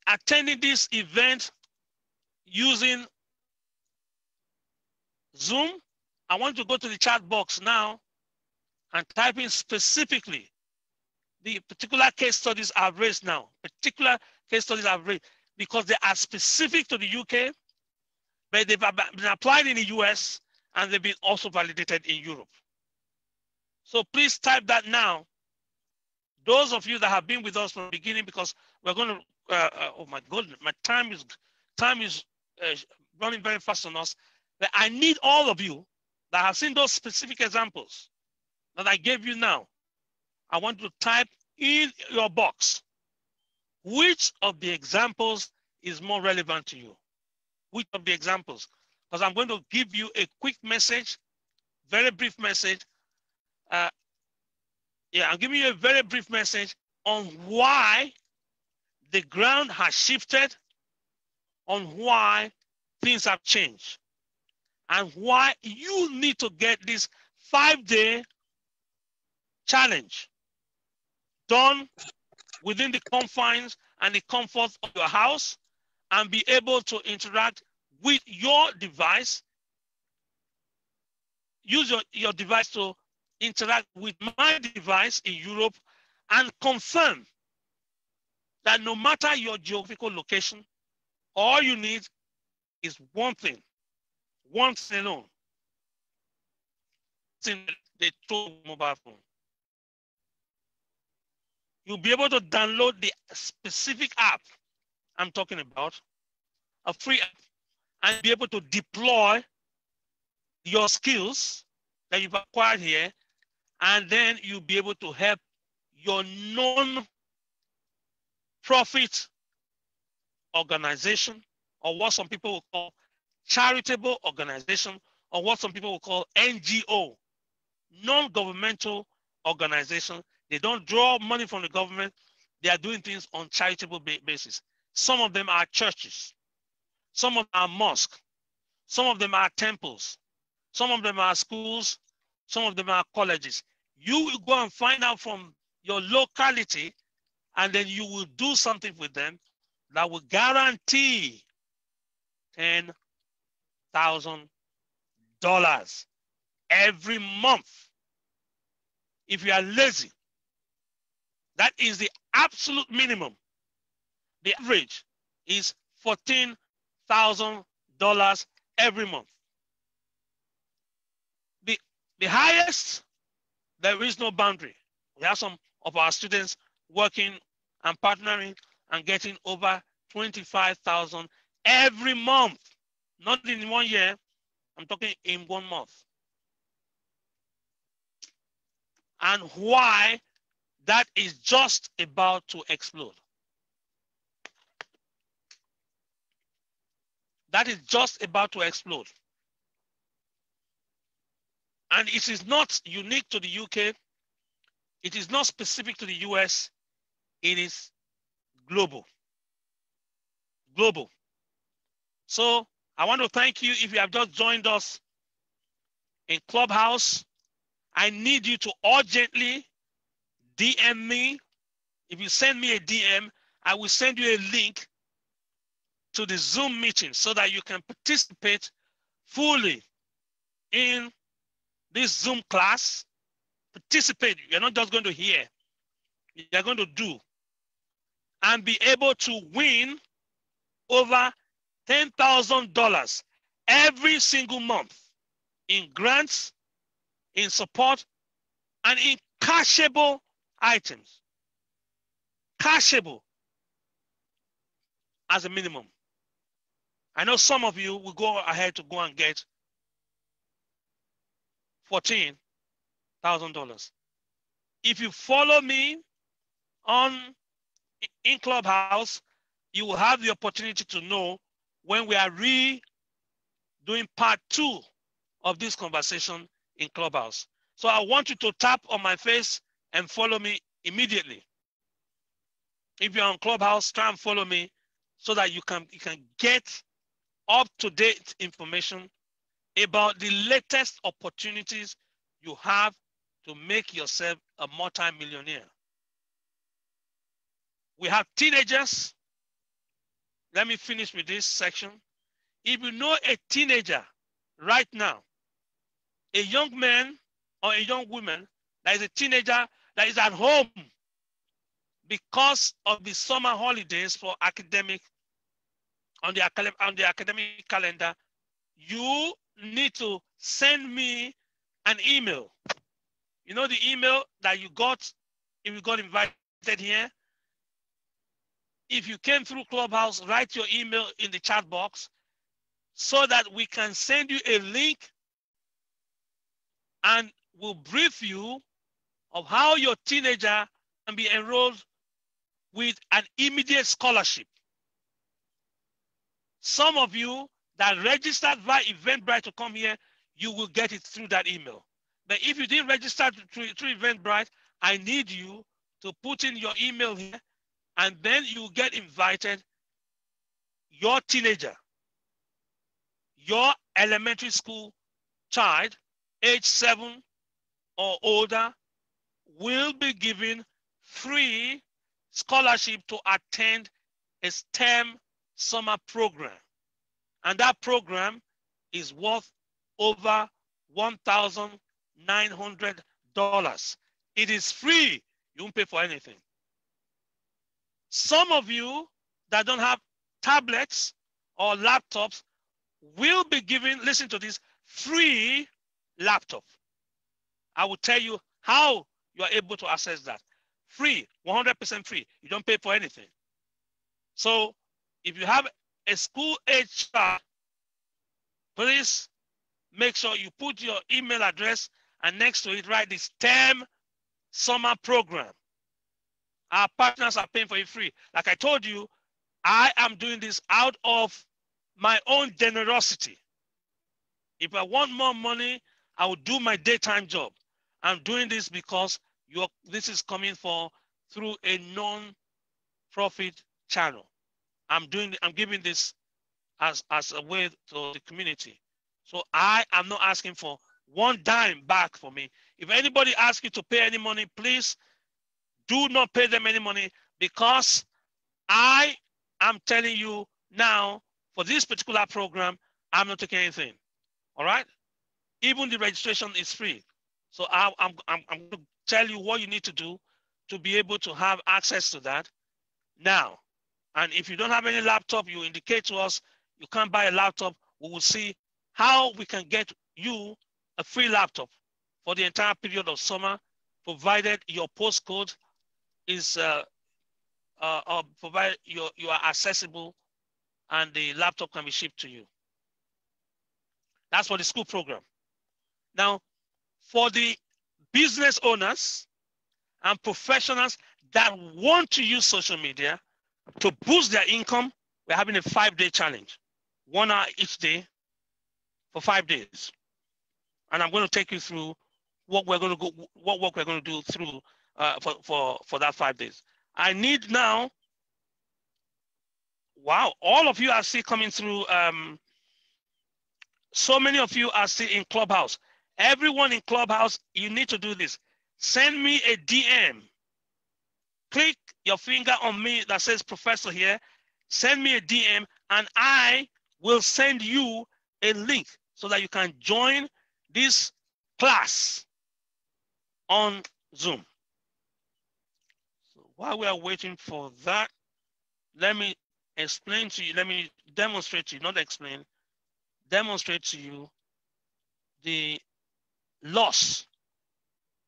attending this event using Zoom, I want to go to the chat box now and type in specifically the particular case studies I've raised now, particular case studies I've raised, because they are specific to the UK, but they've been applied in the US and they've been also validated in Europe. So please type that now. Those of you that have been with us from the beginning, because we're going to, oh my goodness, my time is running very fast on us. But I need all of you that have seen those specific examples that I gave you now. I want you to type in your box, which of the examples is more relevant to you? Which of the examples? Because I'm going to give you a quick message, very brief message. I'm giving you a very brief message on why the ground has shifted, on why things have changed, and why you need to get this 5-day challenge done within the confines and the comfort of your house and be able to interact with your device. Use your device to interact with my device in Europe and confirm that no matter your geographical location, all you need is one thing alone. It's in the total mobile phone. You'll be able to download the specific app I'm talking about, a free app, and be able to deploy your skills that you've acquired here, and then you'll be able to help your non-profit organization, or what some people will call charitable organization, or what some people will call NGO, non-governmental organization. They don't draw money from the government. They are doing things on charitable basis. Some of them are churches. Some of them are mosques. Some of them are temples. Some of them are schools. Some of them are colleges. You will go and find out from your locality, and then you will do something with them that will guarantee $10,000 every month. If you are lazy, that is the absolute minimum. The average is $14,000 every month. The highest, there is no boundary. We have some of our students working and partnering and getting over $25,000 every month. Not in 1 year, I'm talking in 1 month. And why that is just about to explode. That is just about to explode. And it is not unique to the UK. It is not specific to the US. It is global. Global. So I want to thank you if you have just joined us in Clubhouse. I need you to urgently DM me. If you send me a DM, I will send you a link to the Zoom meeting so that you can participate fully in this Zoom class. Participate. You're not just going to hear. You're going to do. And be able to win over $10,000 every single month in grants, in support, and in cashable items. Cashable as a minimum. I know some of you will go ahead to go and get $14,000. If you follow me in Clubhouse, you will have the opportunity to know when we are doing part 2 of this conversation in Clubhouse. So I want you to tap on my face and follow me immediately. If you're on Clubhouse, try and follow me so that you can get up-to-date information about the latest opportunities you have to make yourself a multi-millionaire. We have teenagers. Let me finish with this section. If you know a teenager right now, a young man or a young woman that is a teenager that is at home because of the summer holidays for academic, on the academic calendar, you need to send me an email. You know the email that you got if you got invited here? If you came through Clubhouse, write your email in the chat box so that we can send you a link and we'll brief you of how your teenager can be enrolled with an immediate scholarship. Some of you that registered via Eventbrite to come here, you will get it through that email. But if you didn't register through Eventbrite, I need you to put in your email here, and then you get invited. Your teenager, your elementary school child, age 7 or older, will be given free scholarship to attend a STEM summer program. And that program is worth over $1,900. It is free. You won't pay for anything. Some of you that don't have tablets or laptops will be given, listen to this, free laptop. I will tell you how you are able to access that. Free, 100% free. You don't pay for anything. So if you have a school-age child, please make sure you put your email address and next to it write this STEM summer program. Our partners are paying for it free. Like I told you, I am doing this out of my own generosity. If I want more money, I will do my daytime job. I'm doing this because this is coming through a non-profit channel. I'm giving this as a way to the community. So I am not asking for one dime back for me. If anybody asks you to pay any money, please do not pay them any money, because I am telling you now, for this particular program, I'm not taking anything. All right? Even the registration is free. So I'm going to tell you what you need to do to be able to have access to that now. And if you don't have any laptop, you indicate to us you can't buy a laptop. We will see how we can get you a free laptop for the entire period of summer, provided your postcode is provided you are accessible and the laptop can be shipped to you. That's for the school program. Now, for the business owners and professionals that want to use social media to boost their income, we're having a 5-day challenge, 1 hour each day for 5 days. And I'm going to take you through what work we're going to do through for that 5 days. I need now, wow, all of you are still coming through. So many of you are still in Clubhouse. Everyone in Clubhouse, you need to do this. Send me a DM. Click your finger on me that says Professor here. Send me a DM and I will send you a link so that you can join this class on Zoom. So while we are waiting for that, let me explain to you, let me demonstrate to you, not explain, demonstrate to you the loss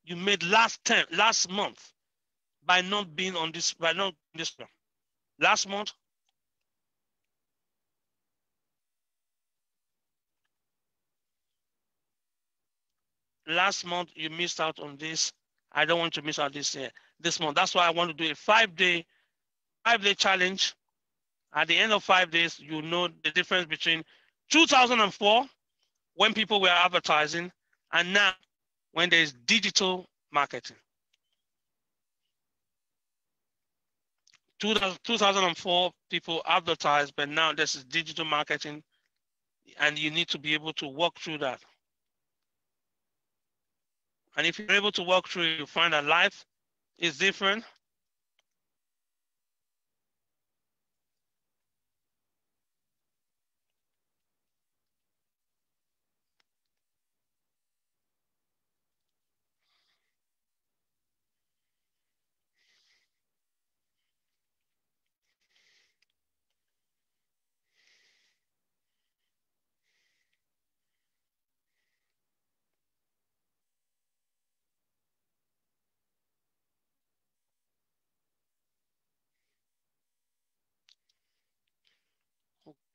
you made last month by not being on this, by not this plan. Last month, you missed out on this. I don't want to miss out this month. That's why I want to do a 5-day challenge. At the end of 5 days, you know the difference between 2004, when people were advertising, and now when there's digital marketing. 2004, people advertised, but now this is digital marketing, and you need to be able to walk through that. And if you're able to walk through it, you find that life is different.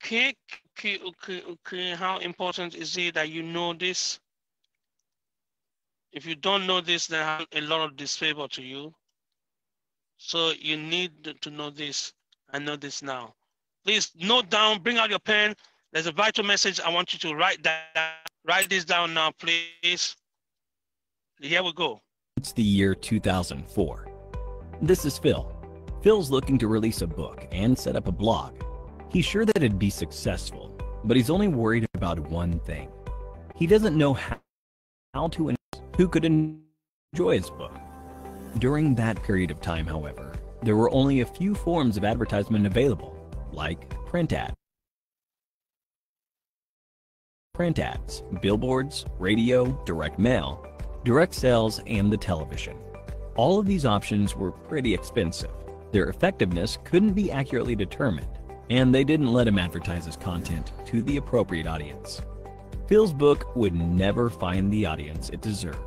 Okay. How important is it that you know this? If you don't know this, then I have a lot of disfavor to you. So you need to know this and know this now. Please note down, bring out your pen. There's a vital message I want you to write down. Write this down now, please. Here we go. It's the year 2004. This is Phil. Phil's looking to release a book and set up a blog. He's sure that it'd be successful, but he's only worried about one thing. He doesn't know how to and who could enjoy his book. During that period of time, however, there were only a few forms of advertisement available, like print ads, billboards, radio, direct mail, direct sales, and the television. All of these options were pretty expensive. Their effectiveness couldn't be accurately determined, and they didn't let him advertise his content to the appropriate audience. Phil's book would never find the audience it deserved.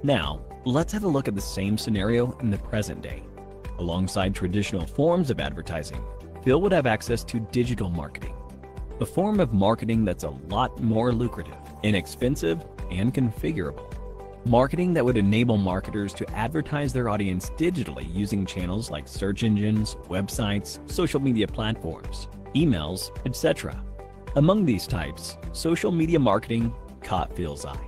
Now, let's have a look at the same scenario in the present day. Alongside traditional forms of advertising, Phil would have access to digital marketing, a form of marketing that's a lot more lucrative, inexpensive, and configurable. Marketing that would enable marketers to advertise their audience digitally using channels like search engines, websites, social media platforms, emails, etc. Among these types, social media marketing caught Phil's eye.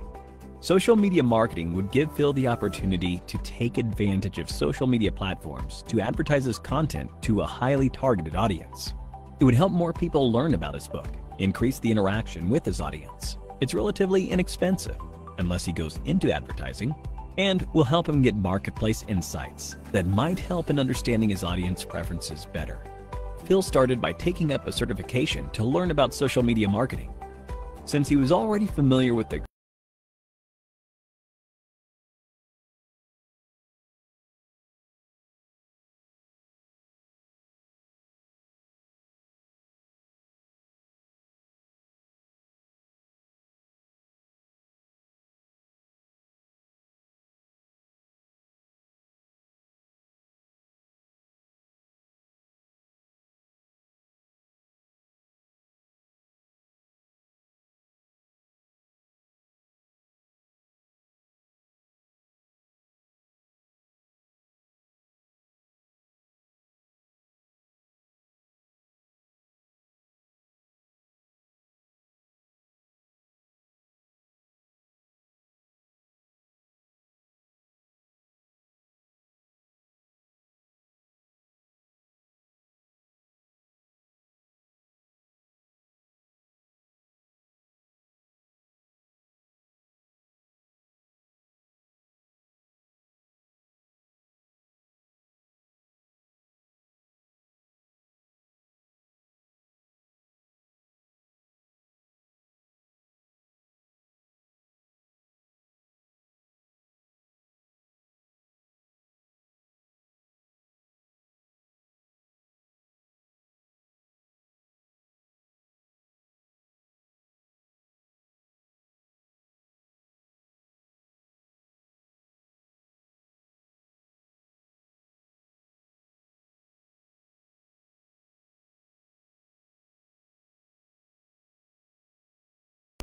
Social media marketing would give Phil the opportunity to take advantage of social media platforms to advertise his content to a highly targeted audience. It would help more people learn about his book, increase the interaction with his audience. It's relatively inexpensive, unless he goes into advertising, and will help him get marketplace insights that might help in understanding his audience preferences better. Phil started by taking up a certification to learn about social media marketing. Since he was already familiar with the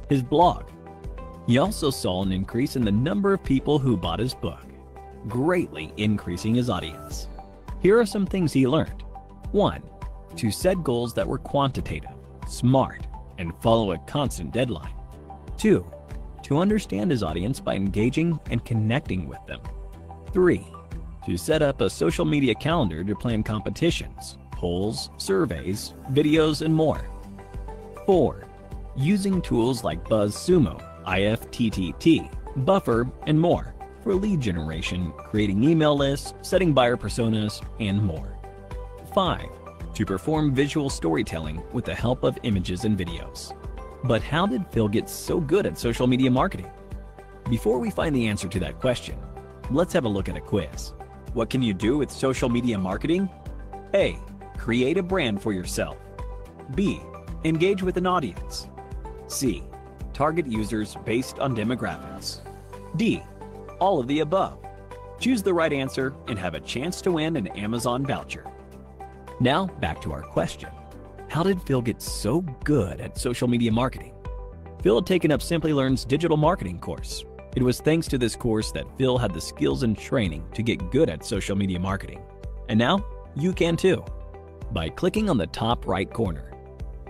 his blog. He also saw an increase in the number of people who bought his book, greatly increasing his audience. Here are some things he learned. 1. To set goals that were quantitative, smart, and follow a constant deadline. 2. To understand his audience by engaging and connecting with them. 3. To set up a social media calendar to plan competitions, polls, surveys, videos, and more. 4. Using tools like BuzzSumo, IFTTT, Buffer, and more for lead generation, creating email lists, setting buyer personas, and more. 5. To perform visual storytelling with the help of images and videos. But how did Phil get so good at social media marketing? Before we find the answer to that question, let's have a look at a quiz. What can you do with social media marketing? A. Create a brand for yourself. B. Engage with an audience. C. Target users based on demographics. D. All of the above. Choose the right answer and have a chance to win an Amazon voucher. Now, back to our question. How did Phil get so good at social media marketing? Phil had taken up Simplilearn's digital marketing course. It was thanks to this course that Phil had the skills and training to get good at social media marketing. And now, you can too, by clicking on the top right corner.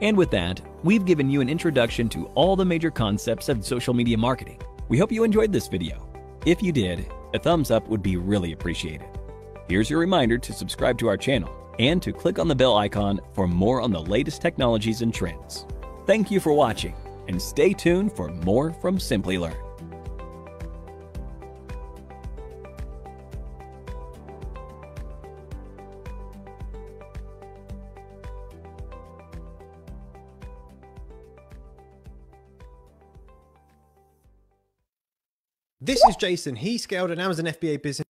And with that, we've given you an introduction to all the major concepts of social media marketing. We hope you enjoyed this video. If you did, a thumbs up would be really appreciated. Here's your reminder to subscribe to our channel and to click on the bell icon for more on the latest technologies and trends. Thank you for watching, and stay tuned for more from Simplilearn. This is Jason. He scaled an Amazon FBA business.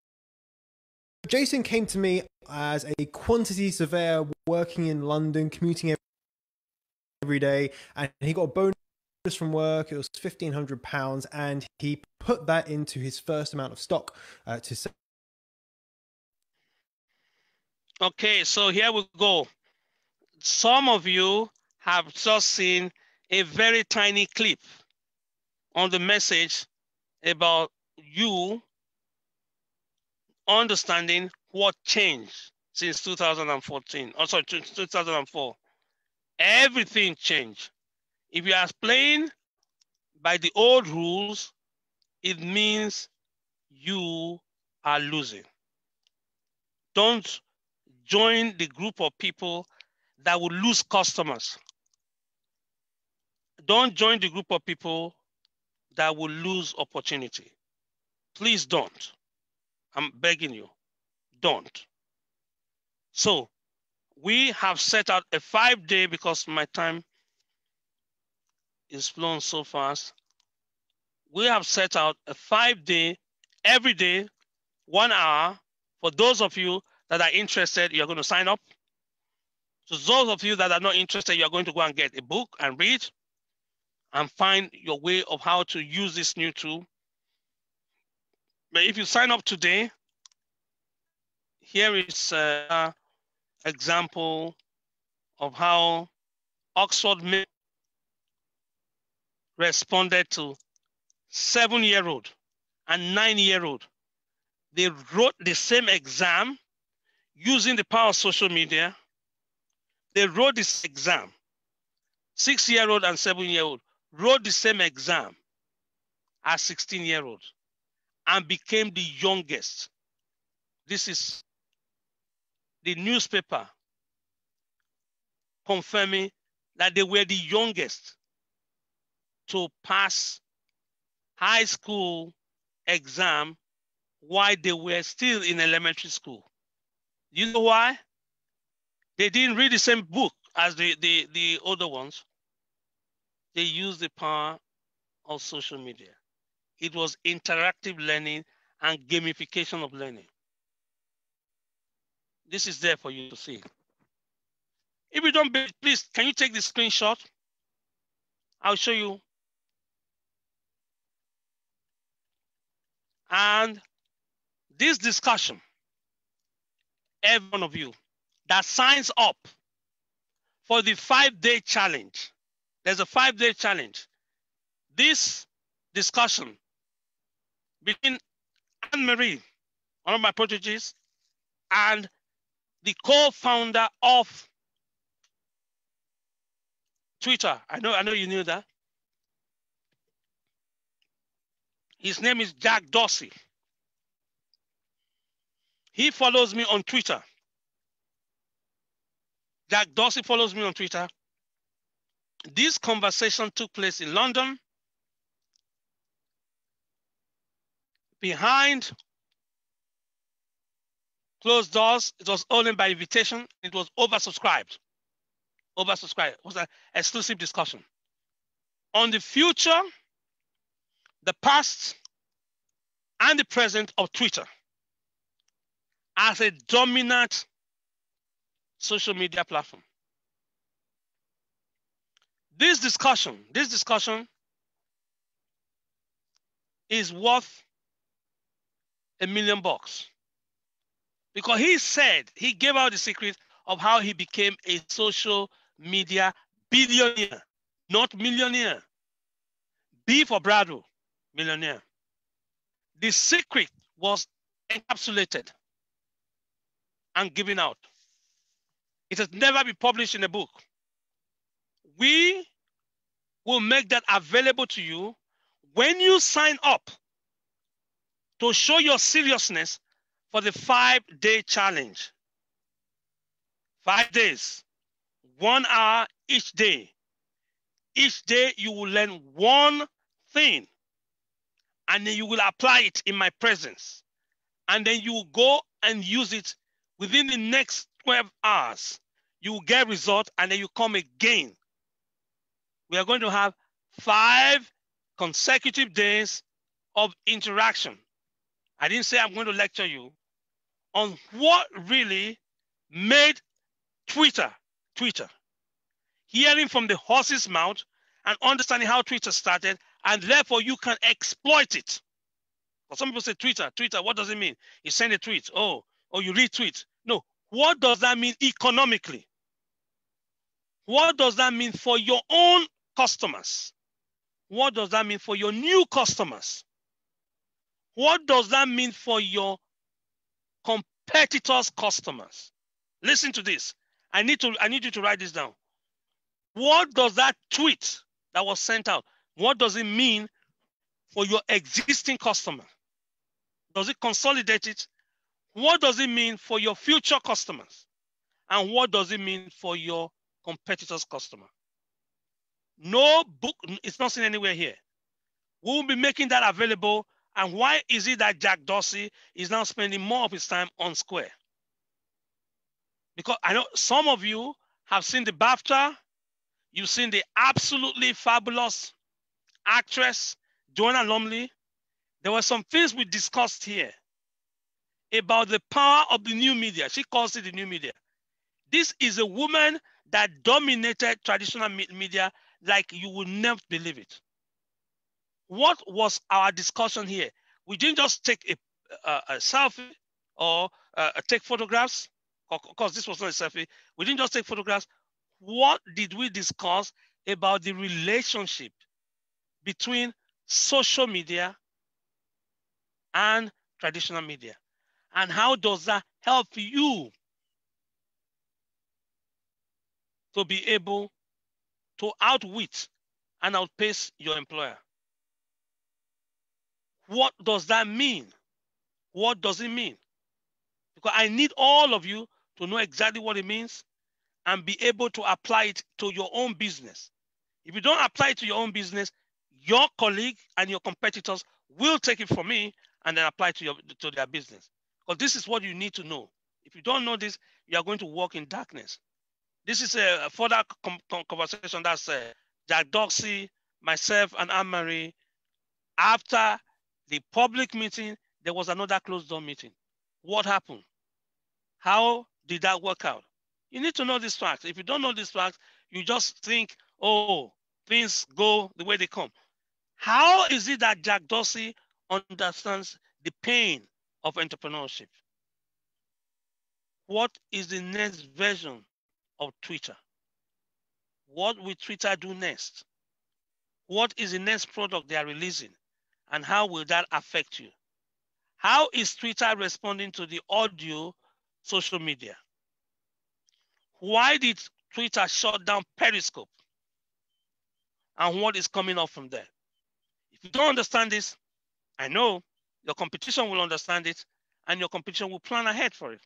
Jason came to me as a quantity surveyor working in London, commuting every day, and he got a bonus from work. It was £1,500, and he put that into his first amount of stock to sell. Okay, so here we go. Some of you have just seen a very tiny clip on the message about you understanding what changed since 2014. Oh, sorry, 2004. Everything changed. If you are playing by the old rules, it means you are losing. Don't join the group of people that will lose customers. Don't join the group of people that will lose opportunity. Please don't. I'm begging you, don't. So we have set out a 5-day, because my time is flown so fast. We have set out a 5-day, every day, 1 hour. For those of you that are interested, you're going to sign up. So those of you that are not interested, you're going to go and get a book and read and find your way of how to use this new tool. But if you sign up today, here is an example of how Oxford responded to 7-year-old and 9-year-old. They wrote the same exam using the power of social media. They wrote this exam. 6-year-old and 7-year-old wrote the same exam as 16-year-old and became the youngest. This is the newspaper confirming that they were the youngest to pass high school exam while they were still in elementary school. You know why? They didn't read the same book as the older ones. They used the power of social media. It was interactive learning and gamification of learning. This is there for you to see. If you don't believe, please, can you take the screenshot? I'll show you. And this discussion, every one of you that signs up for the 5-day challenge, there's a 5-day challenge. This discussion between Anne-Marie, one of my proteges, and the co-founder of Twitter. I know you knew that. His name is Jack Dorsey. He follows me on Twitter. Jack Dorsey follows me on Twitter. This conversation took place in London. Behind closed doors, it was only by invitation. It was oversubscribed. It was an exclusive discussion on the future, the past, and the present of Twitter as a dominant social media platform. This discussion is worth $1 million, because he gave out the secret of how he became a social media billionaire, not millionaire. B for Bravo, millionaire. The secret was encapsulated and given out. It has never been published in a book. We will make that available to you when you sign up to show your seriousness for the 5-day challenge. 5 days, 1 hour each day. Each day you will learn one thing, and then you will apply it in my presence. And then you will go and use it within the next 12 hours. You will get result, and then you come again. We are going to have 5 consecutive days of interaction. I didn't say I'm going to lecture you on what really made Twitter, hearing from the horse's mouth and understanding how Twitter started, and therefore you can exploit it. But some people say Twitter, what does it mean? You send a tweet, or you retweet. No, what does that mean economically? What does that mean for your own customers? What does that mean for your new customers? What does that mean for your competitors' customers? Listen to this. I need you to write this down. What does that tweet that was sent out, what does it mean for your existing customer? Does it consolidate it? What does it mean for your future customers? And what does it mean for your competitors' customer? No book, it's not seen anywhere here. We will be making that available. And why is it that Jack Dorsey is now spending more of his time on Square? Because I know some of you have seen the BAFTA. You've seen the absolutely fabulous actress, Joanna Lumley. There were some things we discussed here about the power of the new media. She calls it the new media. This is a woman that dominated traditional media like you would never believe it. What was our discussion here? We didn't just take a selfie or take photographs, because this was not a selfie. We didn't just take photographs. What did we discuss about the relationship between social media and traditional media? And how does that help you to be able to outwit and outpace your employer? What does that mean? What does it mean? Because I need all of you to know exactly what it means and be able to apply it to your own business. If you don't apply it to your own business, your colleague and your competitors will take it from me and then apply it to their business. Because this is what you need to know. If you don't know this, you are going to walk in darkness. This is a further conversation. That's Jack Dorsey, myself, and Anne-Marie. After the public meeting, there was another closed-door meeting. What happened? How did that work out? You need to know these facts. If you don't know these facts, you just think, oh, things go the way they come. How is it that Jack Dorsey understands the pain of entrepreneurship? What is the next version of Twitter? What will Twitter do next? What is the next product they are releasing? And how will that affect you? How is Twitter responding to the audio social media? Why did Twitter shut down Periscope? And what is coming up from there? If you don't understand this, I know your competition will understand it and your competition will plan ahead for it.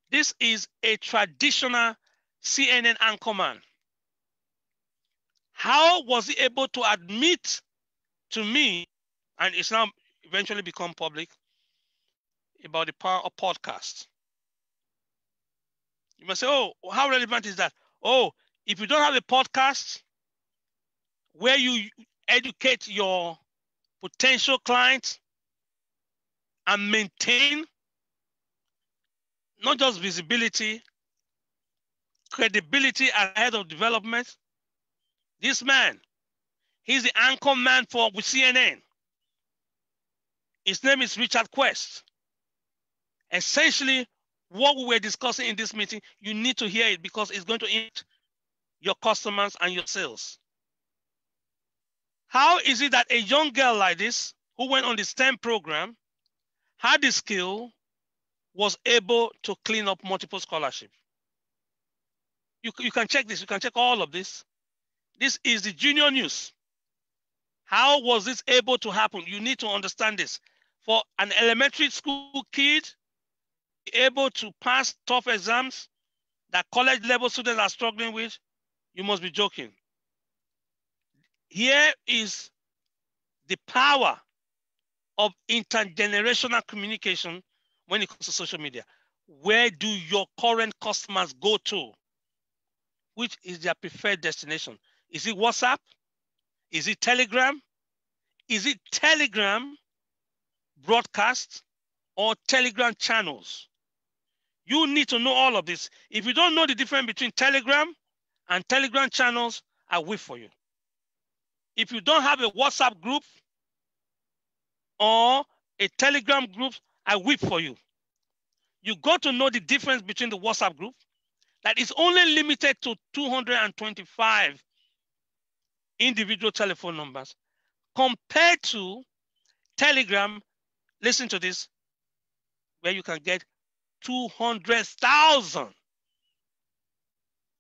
This is a traditional CNN anchorman. How was he able to admit to me, and it's now eventually become public, about the power of podcasts? You must say, oh, how relevant is that? Oh, if you don't have a podcast where you educate your potential clients and maintain not just visibility, credibility ahead of development. This man, he's the anchor man with CNN. His name is Richard Quest. Essentially, what we were discussing in this meeting, you need to hear it because it's going to impact your customers and your sales. How is it that a young girl like this, who went on the STEM program, had the skill, was able to clean up multiple scholarships? You can check this. You can check all of this. This is the Junior News. How was this able to happen? You need to understand this. For an elementary school kid, able to pass tough exams that college level students are struggling with, you must be joking. Here is the power of intergenerational communication when it comes to social media. Where do your current customers go to? Which is their preferred destination? Is it WhatsApp? Is it Telegram? Is it Telegram broadcast or Telegram channels? You need to know all of this. If you don't know the difference between Telegram and Telegram channels, I wait for you. If you don't have a WhatsApp group or a Telegram group, I weep for you. You got to know the difference between the WhatsApp group that is only limited to 225 individual telephone numbers compared to Telegram, listen to this, where you can get 200,000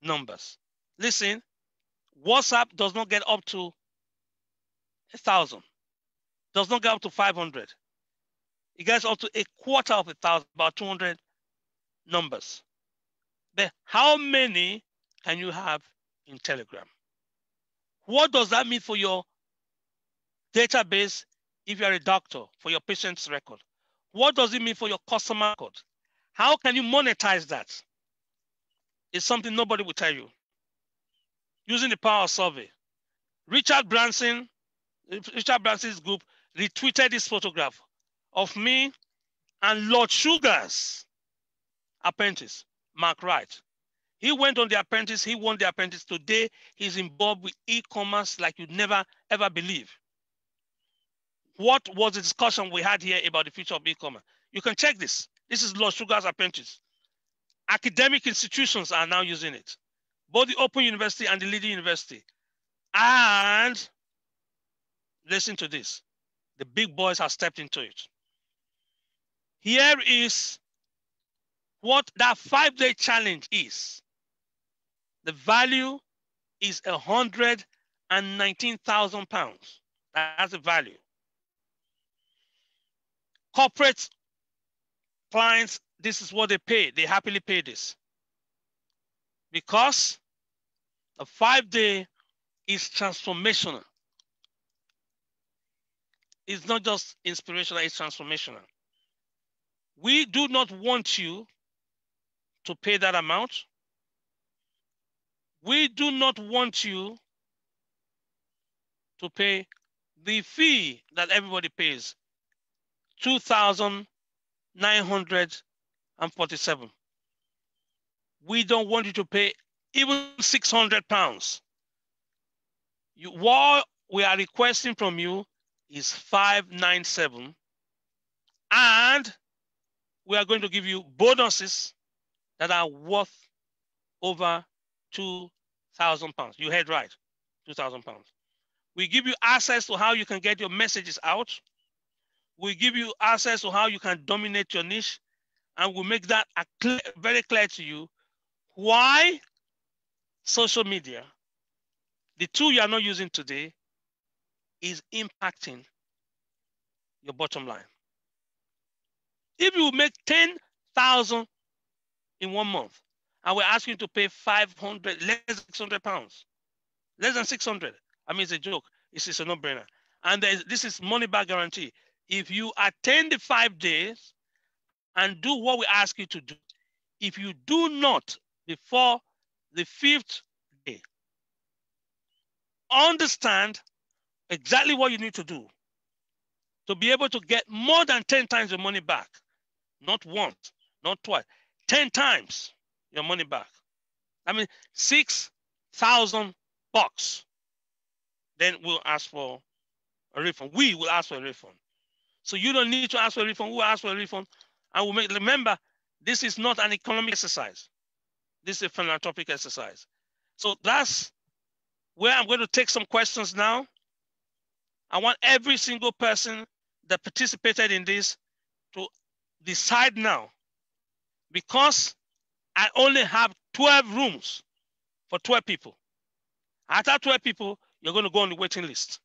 numbers. Listen, WhatsApp does not get up to 1,000, does not get up to 500. It gets up to 250,000, about 200 numbers. But how many can you have in Telegram? What does that mean for your database if you're a doctor, for your patient's record? What does it mean for your customer record? How can you monetize that? It's something nobody will tell you. Using the power of survey. Richard Branson's group retweeted this photograph of me and Lord Sugar's apprentice, Mark Wright. He went on the apprentice, he won the apprentice. Today, he's involved with e-commerce like you'd never, ever believe. What was the discussion we had here about the future of e-commerce? You can check this. This is Lord Sugar's apprentice. Academic institutions are now using it, both the Open University and the leading university. And listen to this. The big boys have stepped into it. Here is what that 5-day challenge is. The value is £119,000. That's the value. Corporate clients, this is what they pay. They happily pay this. Because the 5-day is transformational. It's not just inspirational, it's transformational. We do not want you to pay that amount. We do not want you to pay the fee that everybody pays, £2,947. We don't want you to pay even £600. What we are requesting from you is $597, and we are going to give you bonuses that are worth over £2,000. You heard right, £2,000. We give you access to how you can get your messages out. We give you access to how you can dominate your niche, and we'll make that very clear to you why social media, the tool you are not using today, is impacting your bottom line. If you make 10,000 in 1 month, and we're asking you to pay 500, less than £600, less than 600. I mean, it's a joke. It's a no-brainer. And this is money back guarantee. If you attend the 5 days and do what we ask you to do, if you do not before the 5th day, understand exactly what you need to do to be able to get more than 10 times your money back. Not once, not twice, 10 times your money back. I mean, $6,000. Then we'll ask for a refund. We will ask for a refund. So you don't need to ask for a refund. We'll ask for a refund. And we'll remember, this is not an economic exercise. This is a philanthropic exercise. So that's where I'm going to take some questions now. I want every single person that participated in this to decide now, because I only have 12 rooms for 12 people. After 12 people, you're going to go on the waiting list.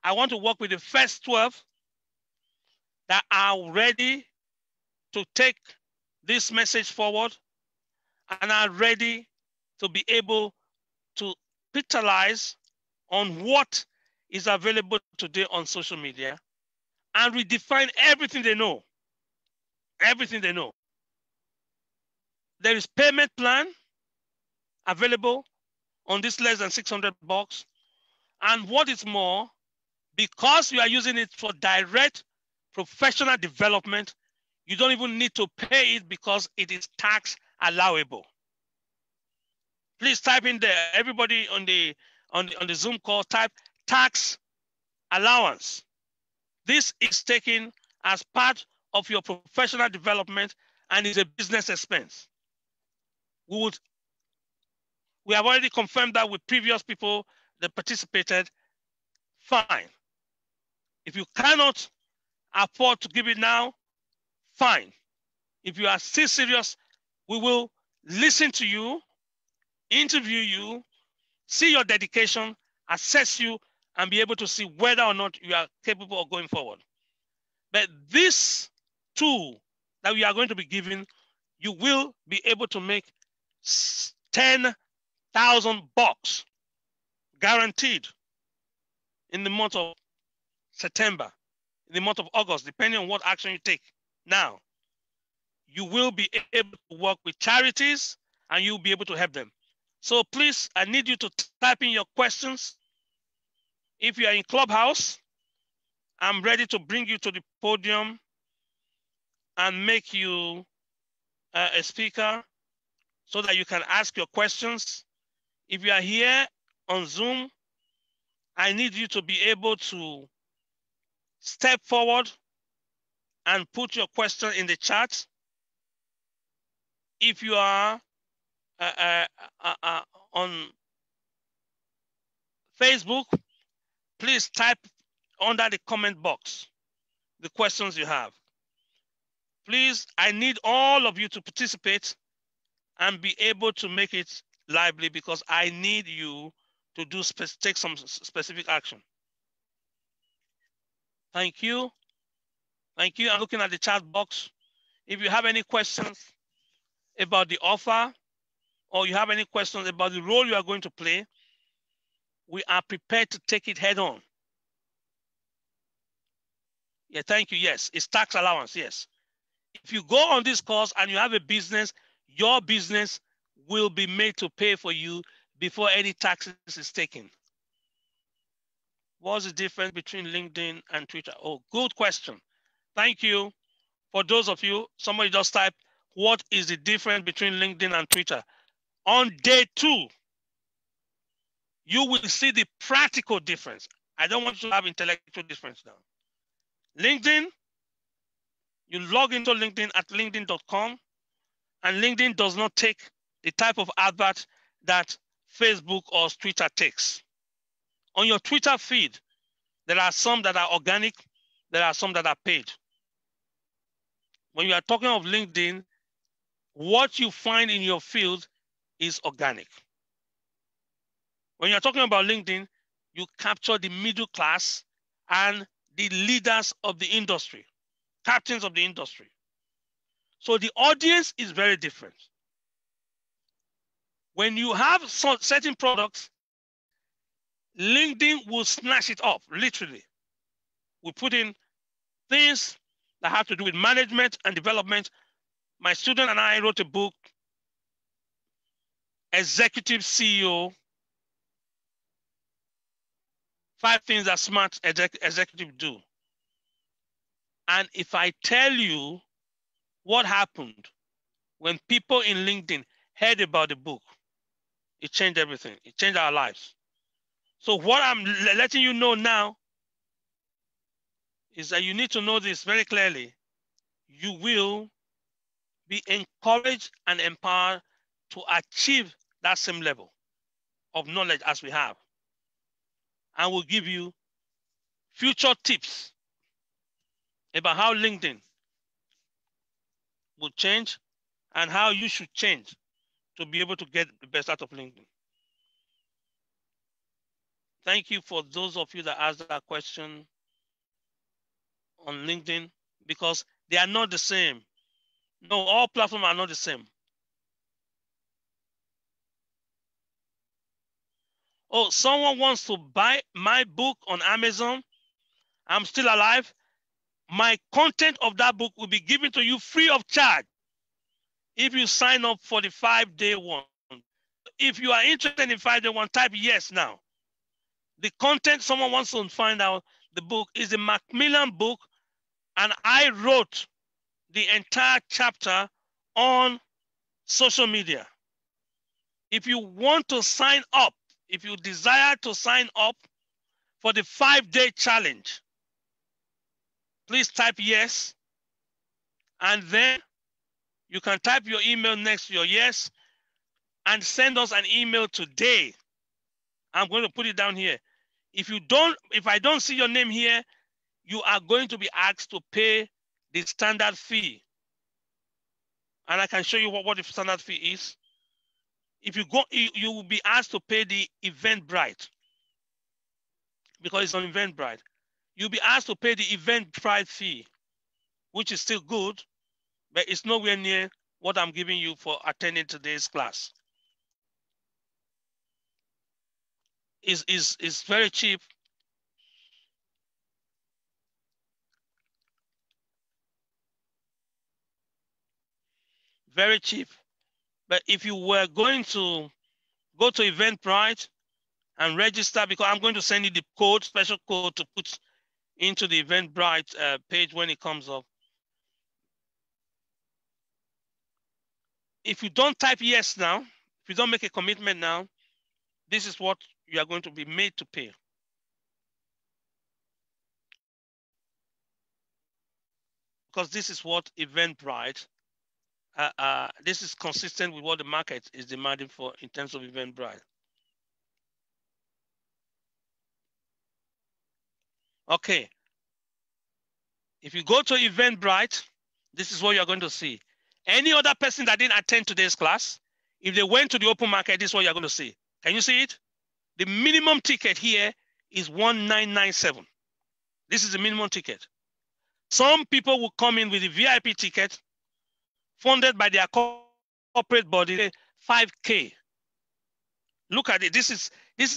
I want to work with the first 12 that are ready to take this message forward and are ready to be able to capitalize on what is available today on social media and redefine everything they know. Everything they know. There is payment plan available on this less than $600. And what is more, Because you are using it for direct professional development, you don't even need to pay it because it is tax allowable. Please type in there, everybody on the Zoom call, type tax allowance. This is taken as part of your professional development and is a business expense. We have already confirmed that with previous people that participated. Fine. If you cannot afford to give it now, fine. If you are still serious, we will listen to you, interview you, see your dedication, assess you, and be able to see whether or not you are capable of going forward. But this tool that we are going to be giving, you will be able to make 10,000 bucks guaranteed in the month of September, in the month of August, depending on what action you take now. You will be able to work with charities and you'll be able to help them. So please, I need you to type in your questions. If you are in Clubhouse, I'm ready to bring you to the podium and make you a speaker so that you can ask your questions. If you are here on Zoom, I need you to be able to step forward and put your question in the chat. If you are on Facebook, please type under the comment box the questions you have. Please, I need all of you to participate and be able to make it lively because I need you to take some specific action. Thank you. Thank you. I'm looking at the chat box. If you have any questions about the offer or you have any questions about the role you are going to play, we are prepared to take it head on. Yeah, thank you. Yes, it's tax allowance. Yes. If you go on this course and you have a business, your business will be made to pay for you before any taxes is taken. What's the difference between LinkedIn and Twitter? Oh, good question. Thank you. For those of you, somebody just type, what is the difference between LinkedIn and Twitter? On day 2, you will see the practical difference. I don't want you to have intellectual difference now. LinkedIn, you log into LinkedIn at linkedin.com, and LinkedIn does not take the type of advert that Facebook or Twitter takes. On your Twitter feed, there are some that are organic, there are some that are paid. When you are talking of LinkedIn, what you find in your field is organic. When you're talking about LinkedIn, you capture the middle class and the leaders of the industry, captains of the industry. So the audience is very different. When you have certain products, LinkedIn will snatch it up, literally. We put in things that have to do with management and development. My student and I wrote a book, Executive CEO, 5 things that smart executives do. And if I tell you what happened when people in LinkedIn heard about the book, it changed everything. It changed our lives. So what I'm letting you know now is that you need to know this very clearly. You will be encouraged and empowered to achieve that same level of knowledge as we have. And we'll give you future tips about how LinkedIn will change and how you should change to be able to get the best out of LinkedIn. Thank you for those of you that asked that question on LinkedIn, because they are not the same. No, all platforms are not the same. Oh, someone wants to buy my book on Amazon. I'm still alive. My content of that book will be given to you free of charge if you sign up for the 5-day one. If you are interested in 5-day one, type yes now. The content, someone wants to find out the book is the Macmillan book, and I wrote the entire chapter on social media. If you want to sign up, if you desire to sign up for the 5-day challenge, please type yes, and then you can type your email next to your yes and send us an email today. I'm going to put it down here. If I don't see your name here, you are going to be asked to pay the standard fee. And I can show you what the standard fee is. If you go, you will be asked to pay the Eventbrite, because it's on Eventbrite. You'll be asked to pay the Eventbrite fee, which is still good, but it's nowhere near what I'm giving you for attending today's class. It's very cheap. Very cheap. But if you were going to go to Eventbrite and register, because I'm going to send you the code, special code to put into the Eventbrite page when it comes up. If you don't type yes now, if you don't make a commitment now, this is what you are going to be made to pay. Because this is what Eventbrite, this is consistent with what the market is demanding for in terms of Eventbrite. Okay. If you go to Eventbrite, this is what you're going to see. Any other person that didn't attend today's class, if they went to the open market, this is what you're going to see. Can you see it? The minimum ticket here is 1997. This is the minimum ticket. Some people will come in with a VIP ticket funded by their corporate body, 5K. Look at it. This is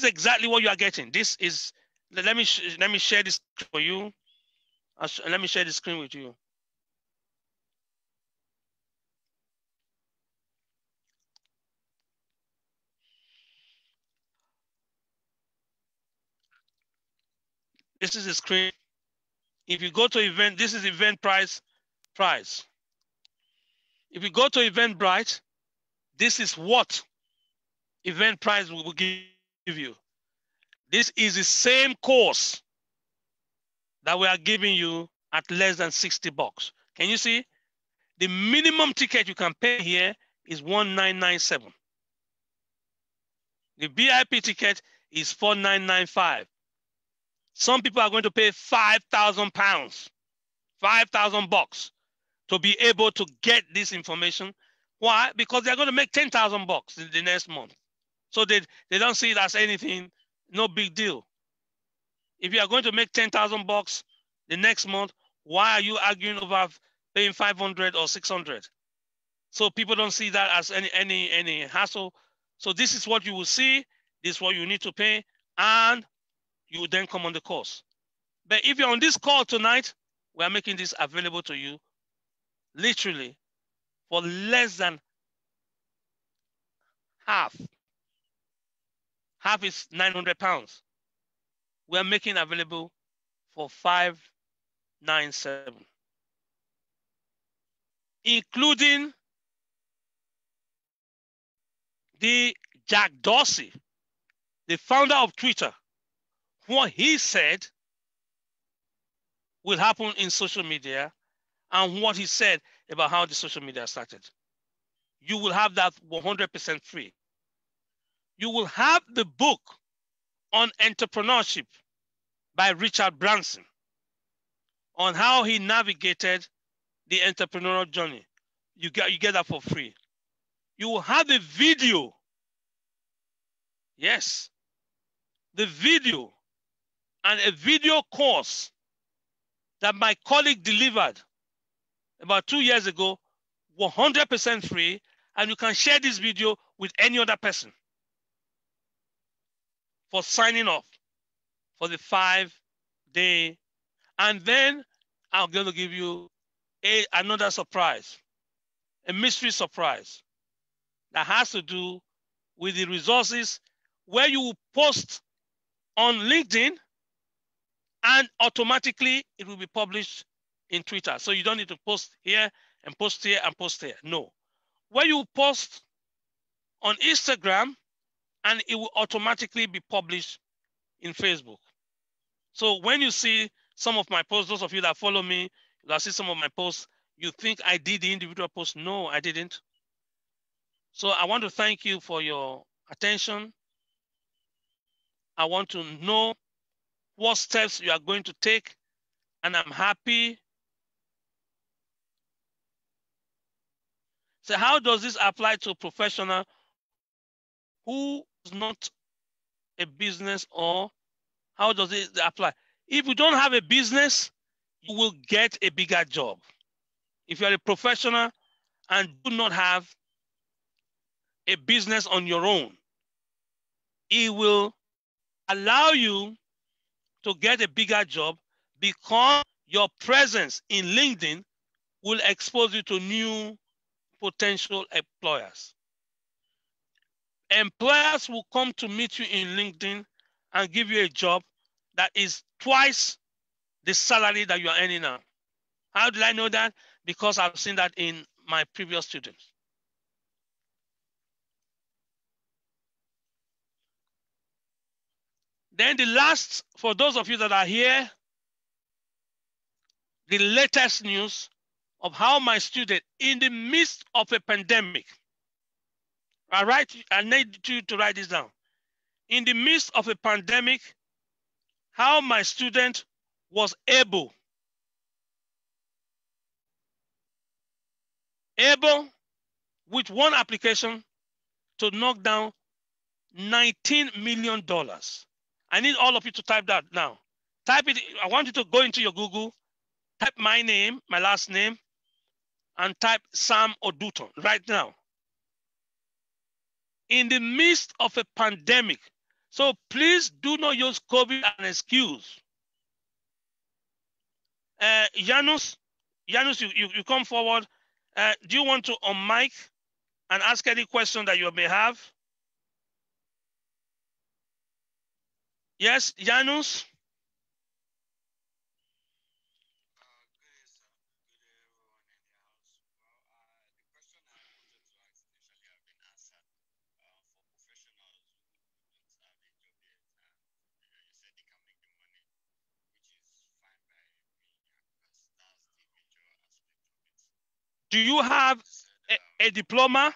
exactly what you are getting. This is, let me share this for you. Let me share the screen with you. This is the screen. If you go to event, this is event price. If you go to Eventbrite, this is what Eventbrite will give you. This is the same course that we are giving you at less than $60. Can you see? The minimum ticket you can pay here is 1997. The VIP ticket is 4995. Some people are going to pay 5,000 pounds, 5,000 bucks to be able to get this information. Why? Because they're going to make 10,000 bucks in the next month. So they don't see it as anything, no big deal. If you are going to make 10,000 bucks the next month, why are you arguing over paying 500 or 600? So people don't see that as any hassle. So this is what you will see. This is what you need to pay, and you will then come on the course. But if you're on this call tonight, we are making this available to you literally for less than half. Half is 900 pounds. We are making available for 597, including the Jack Dorsey, the founder of Twitter. What he said will happen in social media and what he said about how the social media started. You will have that 100% free. You will have the book on entrepreneurship by Richard Branson on how he navigated the entrepreneurial journey. You get that for free. You will have the video. Yes, the video and a video course that my colleague delivered about 2 years ago, 100% free, and you can share this video with any other person for signing off for the 5-day. And then I'm going to give you another surprise, a mystery surprise that has to do with the resources where you will post on LinkedIn and automatically it will be published in Twitter. So you don't need to post here and post here and post here. No. When you post on Instagram, and it will automatically be published in Facebook. So when you see some of my posts, those of you that follow me, that see some of my posts, you think I did the individual post. No, I didn't. So I want to thank you for your attention. I want to know what steps you are going to take, and I'm happy. So how does this apply to a professional who is not a business, or how does it apply? If you don't have a business, you will get a bigger job. If you're a professional and do not have a business on your own, it will allow you to get a bigger job because your presence in LinkedIn will expose you to new potential employers. Employers will come to meet you in LinkedIn and give you a job that is twice the salary that you are earning now. How did I know that? Because I've seen that in my previous students. Then the last, for those of you that are here, the latest news of how my student, in the midst of a pandemic, I need you to write this down. In the midst of a pandemic, how my student was able with one application to knock down $19 million. I need all of you to type that now. Type it. I want you to go into your Google, type my name, my last name, and type Sam Oduto right now. In the midst of a pandemic, so please do not use COVID as an excuse. Janus, you come forward. Do you want to unmic and ask any question that you may have? Yes, Janus? Do you have a diploma?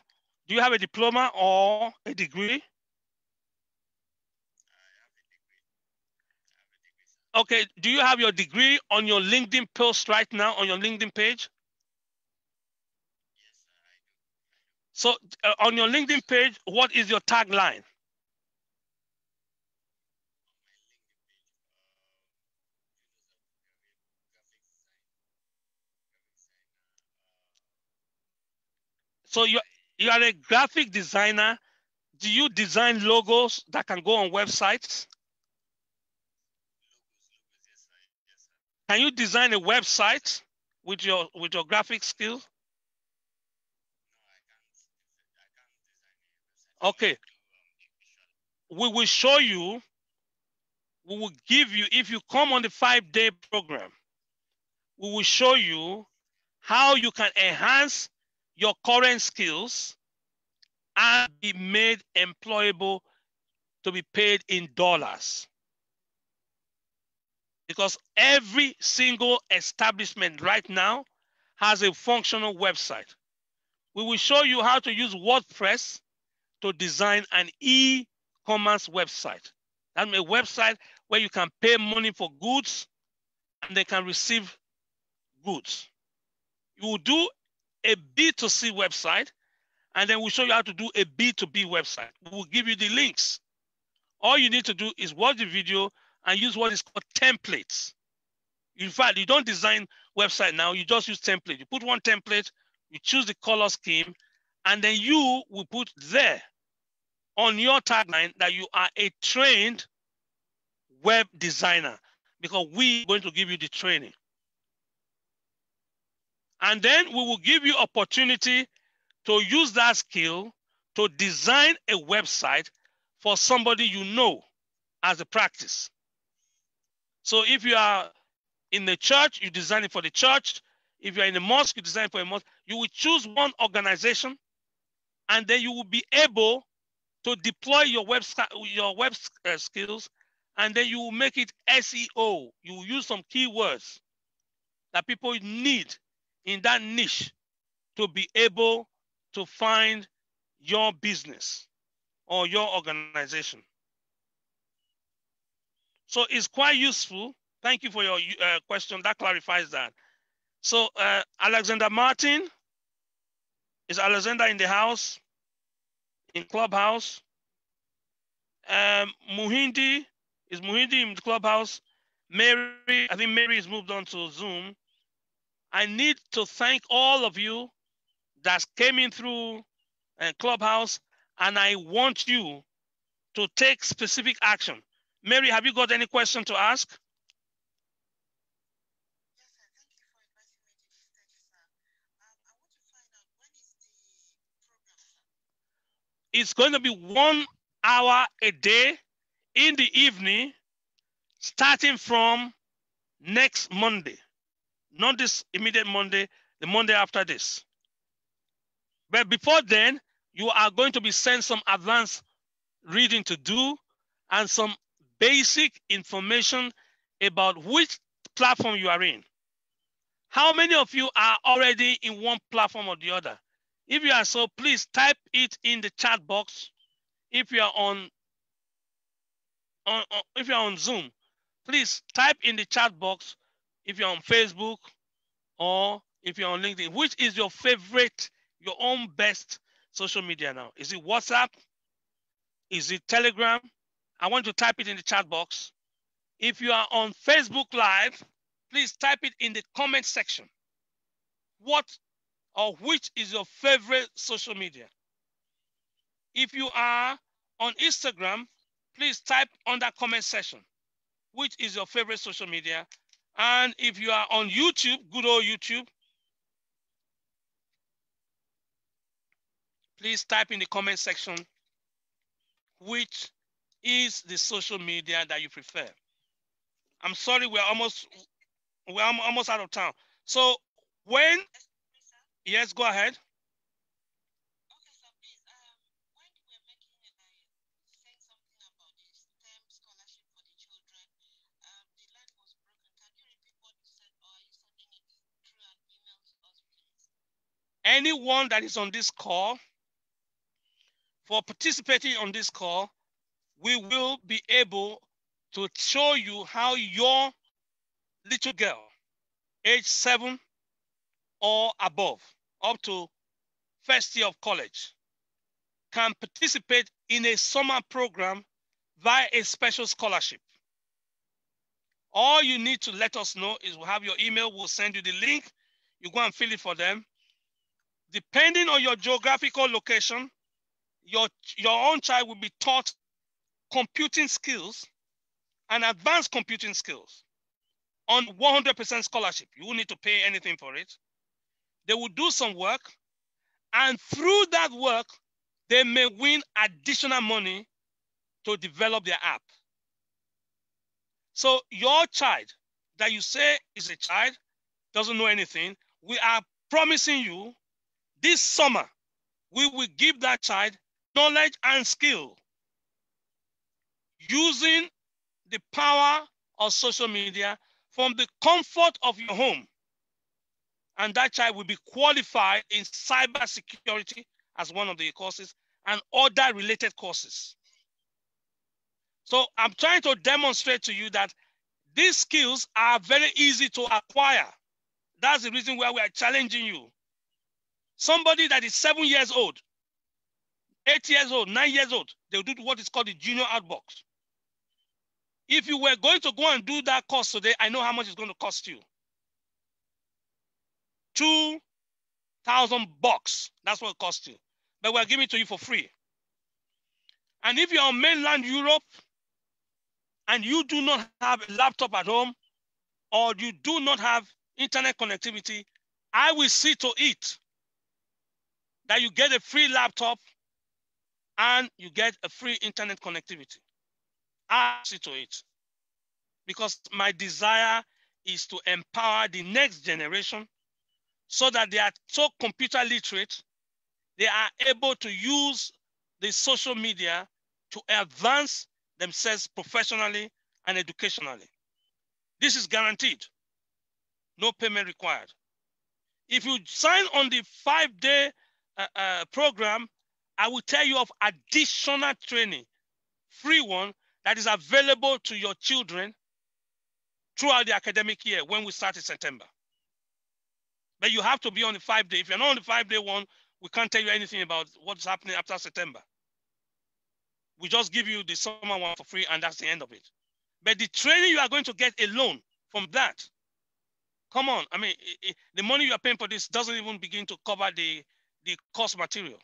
Do you have a diploma or a degree? Okay, do you have your degree on your LinkedIn post right now, on your LinkedIn page? So on your LinkedIn page, what is your tagline? So you are a graphic designer. Do you design logos that can go on websites? Can you design a website with your graphic skills? Okay. We will show you, we will give you, if you come on the 5-day program, we will show you how you can enhance your current skills and be made employable to be paid in dollars. Because every single establishment right now has a functional website. We will show you how to use WordPress to design an e-commerce website. That's a website where you can pay money for goods and they can receive goods. You will do a B2C website, and then we'll show you how to do a B2B website. We'll give you the links. All you need to do is watch the video and use what is called templates. In fact, you don't design website now, you just use template. You put one template, you choose the color scheme, and then you will put there on your tagline that you are a trained web designer, because we're going to give you the training. And then we will give you opportunity to use that skill to design a website for somebody you know as a practice. So if you are in the church, you design it for the church. If you're in the mosque, you design it for a mosque. You will choose one organization, and then you will be able to deploy your web skills, and then you will make it SEO. You will use some keywords that people need in that niche to be able to find your business or your organization. So it's quite useful. Thank you for your question. That clarifies that. So Alexander Martin, is Alexander in the house, in Clubhouse? Muhindi, is Muhindi in the Clubhouse? Mary, I think Mary has moved on to Zoom. I need to thank all of you that came in through Clubhouse, and I want you to take specific action. Mary, have you got any question to ask? Yes, sir. Thank you for inviting me to this study, sir. I want to find out, when is the program, sir? It's going to be 1 hour a day in the evening, starting from next Monday. Not this immediate Monday, the Monday after this. But before then, you are going to be sent some advanced reading to do and some basic information about which platform you are in. How many of you are already in one platform or the other? If you are so, please type it in the chat box. If you are on Zoom, please type in the chat box if you're on Facebook or if you're on LinkedIn. Which is your favorite, your own best social media now? Is it WhatsApp? Is it Telegram? I want you to type it in the chat box. If you are on Facebook Live, please type it in the comment section. What or which is your favorite social media? If you are on Instagram, please type on that comment section, which is your favorite social media. And if you are on YouTube, good old YouTube, please type in the comment section, which is the social media that you prefer. I'm sorry, we're almost out of time. So when, yes, go ahead. Okay, sir, please. When we were saying something about the STEM scholarship for the children, the line was broken. Can you repeat what you said, or are you sending it through an email to us, please? Anyone that is on this call, for participating on this call, we will be able to show you how your little girl, age 7 or above, up to first year of college, can participate in a summer program via a special scholarship. All you need to let us know is we'll have your email, we'll send you the link, you go and fill it for them. Depending on your geographical location, your own child will be taught computing skills and advanced computing skills on 100% scholarship. You won't need to pay anything for it. They will do some work, and through that work, they may win additional money to develop their app. So your child that you say is a child, doesn't know anything, we are promising you this summer, we will give that child knowledge and skill using the power of social media from the comfort of your home. And that child will be qualified in cybersecurity as one of the courses and other related courses. So I'm trying to demonstrate to you that these skills are very easy to acquire. That's the reason why we are challenging you. Somebody that is 7 years old, 8 years old, 9 years old, they'll do what is called the junior outbox. If you were going to go and do that course today, I know how much it's going to cost you. $2,000, that's what it costs you. But we're giving it to you for free. And if you're on mainland Europe and you do not have a laptop at home, or you do not have internet connectivity, I will see to it that you get a free laptop and you get a free internet connectivity. I'll see to it. because my desire is to empower the next generation so that they are so computer literate, they are able to use the social media to advance themselves professionally and educationally. This is guaranteed. No payment required. If you sign on the 5-day program, I will tell you of additional training, free one, that is available to your children throughout the academic year when we start in September. But you have to be on the 5-day. If you're not on the 5-day one, we can't tell you anything about what's happening after September. We just give you the summer one for free, and that's the end of it. But the training you are going to get alone from that, come on, I mean, the money you are paying for this doesn't even begin to cover the course material,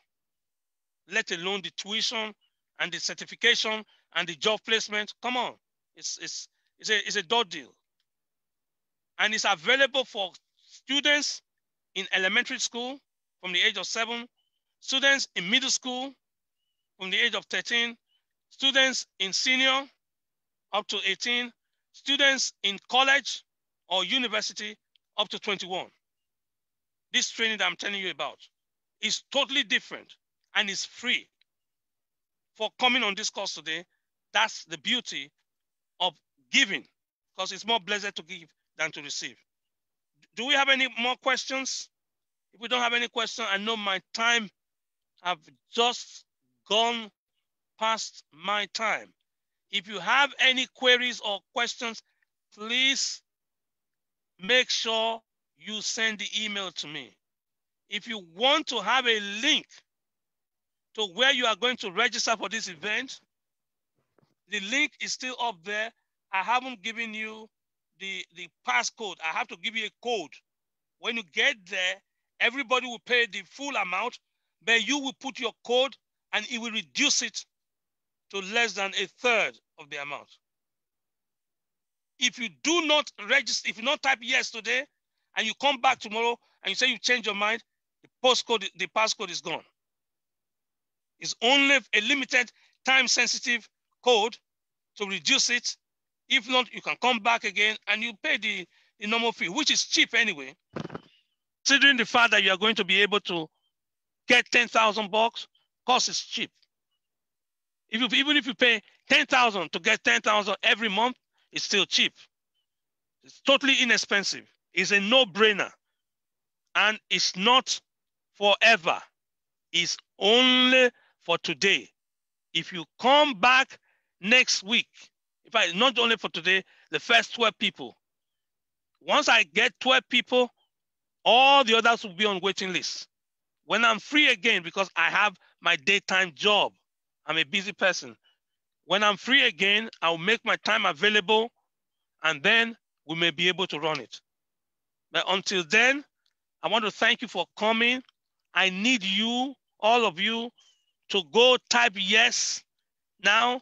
let alone the tuition and the certification and the job placement. Come on, it's a done deal. And it's available for students in elementary school from the age of 7, students in middle school from the age of 13, students in senior up to 18, students in college or university up to 21. This training that I'm telling you about is totally different and is free. For coming on this course today, that's the beauty of giving, because it's more blessed to give than to receive. Do we have any more questions? If we don't have any questions, I know my time have just gone past my time. If you have any queries or questions, please make sure you send the email to me. If you want to have a link to where you are going to register for this event, the link is still up there. I haven't given you the passcode. I have to give you a code. When you get there, everybody will pay the full amount, but you will put your code and it will reduce it to less than 1/3 of the amount. If you do not register, if you not type yes today, and you come back tomorrow and you say you change your mind, the passcode is gone. It's only a limited time-sensitive code to reduce it. If not, you can come back again and you pay the normal fee, which is cheap anyway. Considering the fact that you are going to be able to get $10,000, cost is cheap. Even if you pay $10,000 to get $10,000 every month, it's still cheap. It's totally inexpensive. It's a no-brainer. And it's not forever. It's only for today. If you come back next week, in fact, not only for today, the first 12 people. Once I get 12 people, all the others will be on waiting list. When I'm free again, because I have my daytime job, I'm a busy person. When I'm free again, I'll make my time available, and then we may be able to run it. But until then, I want to thank you for coming. I need you, all of you, to go type yes now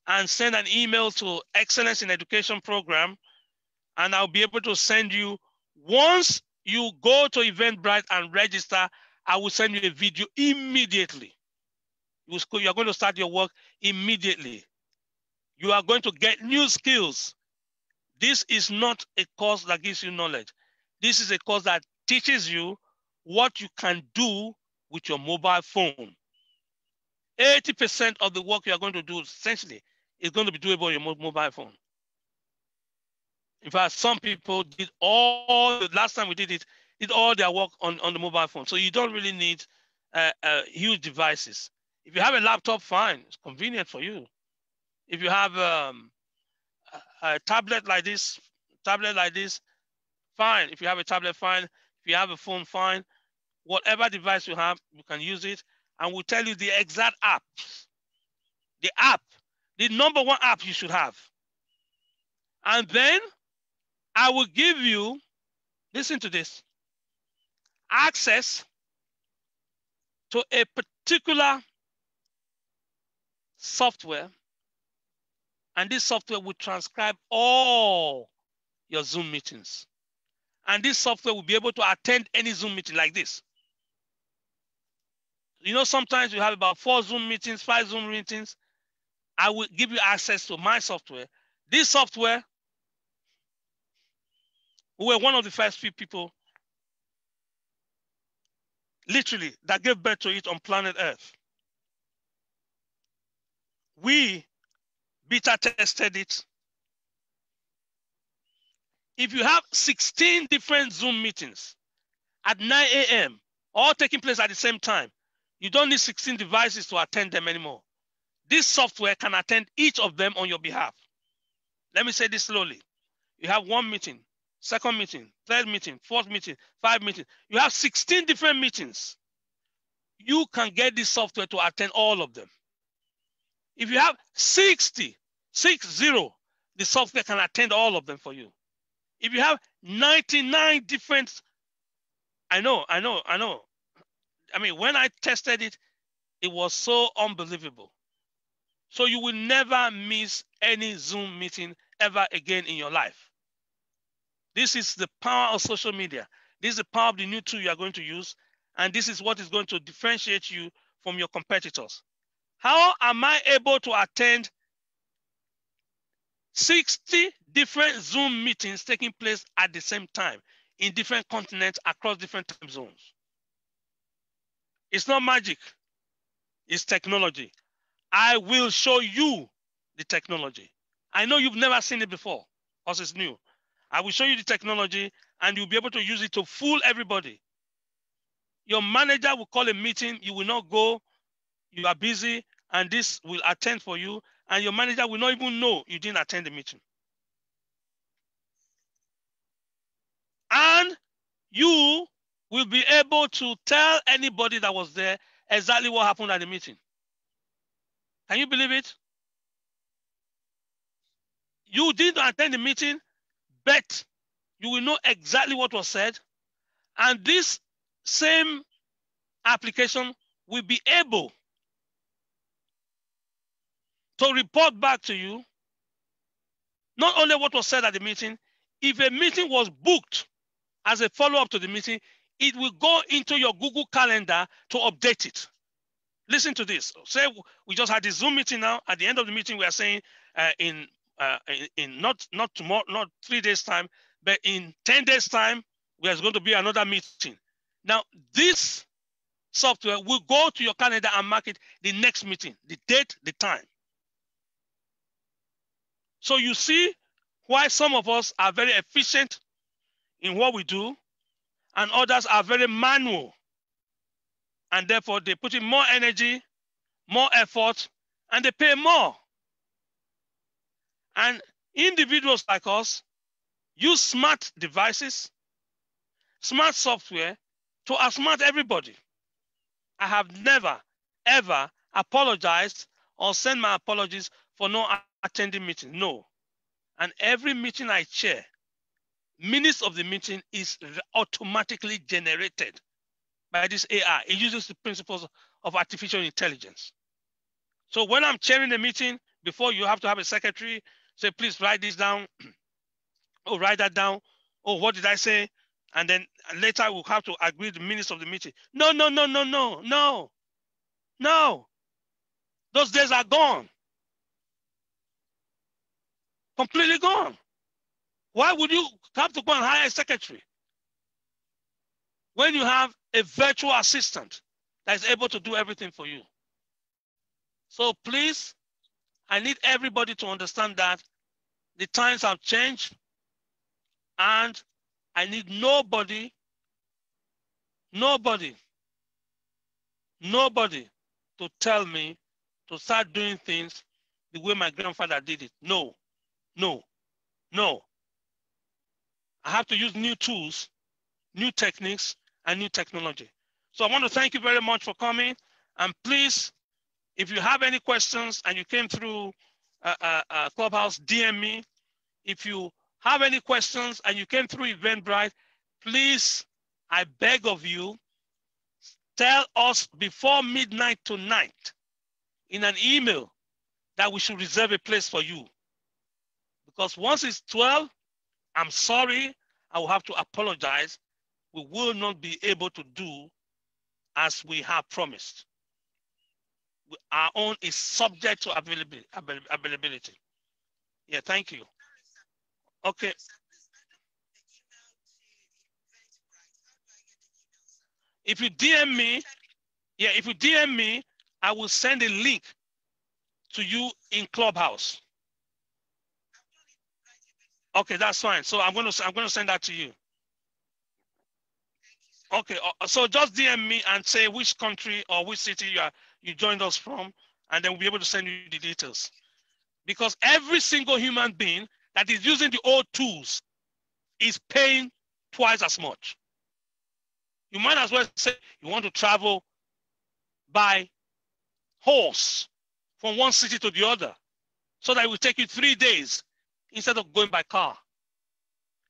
and send an email to Excellence in Education Program, and I'll be able to send you, once you go to Eventbrite and register, I will send you a video immediately. You are going to start your work immediately. You are going to get new skills. This is not a course that gives you knowledge. This is a course that teaches you what you can do with your mobile phone. 80% of the work you are going to do essentially is going to be doable on your mobile phone. In fact, some people did last time we did all their work on the mobile phone. So you don't really need huge devices. If you have a laptop, fine, it's convenient for you. If you have a tablet like this, fine. If you have a tablet, fine. If you have a phone, fine. Whatever device you have, you can use it. And we'll tell you the exact apps. The number one app you should have. And then I will give you, listen to this, access to a particular software. And this software will transcribe all your Zoom meetings. And this software will be able to attend any Zoom meeting like this. You know, sometimes you have about 4 Zoom meetings, 5 Zoom meetings. I will give you access to my software. This software We were one of the first few people, literally, that gave birth to it on planet Earth. We beta tested it. If you have 16 different Zoom meetings at 9 a.m., all taking place at the same time, you don't need 16 devices to attend them anymore. This software can attend each of them on your behalf. Let me say this slowly. You have one meeting, second meeting, third meeting, fourth meeting, 5 meetings. You have 16 different meetings. You can get this software to attend all of them. If you have 60, the software can attend all of them for you. If you have 99 different, I know. I mean, when I tested it, it was so unbelievable. So you will never miss any Zoom meeting ever again in your life. This is the power of social media. This is the power of the new tool you are going to use. And this is what is going to differentiate you from your competitors. How am I able to attend 60 different Zoom meetings taking place at the same time in different continents across different time zones? It's not magic. It's technology. I will show you the technology. I know you've never seen it before because it's new. I will show you the technology and you'll be able to use it to fool everybody. Your manager will call a meeting, you will not go, you are busy, and this will attend for you, and your manager will not even know you didn't attend the meeting. And you will be able to tell anybody that was there exactly what happened at the meeting. Can you believe it? You didn't attend the meeting, but you will know exactly what was said. And this same application will be able to report back to you not only what was said at the meeting, if a meeting was booked as a follow-up to the meeting, it will go into your Google Calendar to update it. Listen to this. Say we just had this Zoom meeting now. At the end of the meeting, we are saying in not tomorrow, not 3 days time, but in 10 days time, there's going to be another meeting. Now, this software will go to your calendar and mark it the next meeting, the date, the time. So you see why some of us are very efficient in what we do and others are very manual. And therefore they put in more energy, more effort, and they pay more. And individuals like us use smart devices, smart software to outsmart everybody. I have never, ever apologized or sent my apologies for not attending meetings. No. And every meeting I chair, minutes of the meeting is automatically generated by this AI. It uses the principles of artificial intelligence. So when I'm chairing a meeting, before you have to have a secretary say, please write this down. Oh, write that down. Oh, what did I say? And then later we'll have to agree the minutes of the meeting. No. Those days are gone. Completely gone. Why would you have to go and hire a secretary when you have a virtual assistant that is able to do everything for you? So please, I need everybody to understand that the times have changed and I need nobody to tell me to start doing things the way my grandfather did it. No. I have to use new tools, new techniques, and new technology. So I want to thank you very much for coming. And please, if you have any questions and you came through Clubhouse, DM me. If you have any questions and you came through Eventbrite, please, I beg of you, tell us before midnight tonight in an email that we should reserve a place for you. Because once it's 12, I'm sorry, I will have to apologize. We will not be able to do as we have promised. Our own is subject to availability. Yeah, thank you. Okay. If you DM me, yeah, if you DM me, I will send a link to you in Clubhouse. Okay, that's fine. So I'm going to send that to you. Okay, so just DM me and say which country or which city you joined us from, and then we'll be able to send you the details. Because every single human being that is using the old tools is paying twice as much. You might as well say you want to travel by horse from one city to the other, so that it will take you 3 days instead of going by car.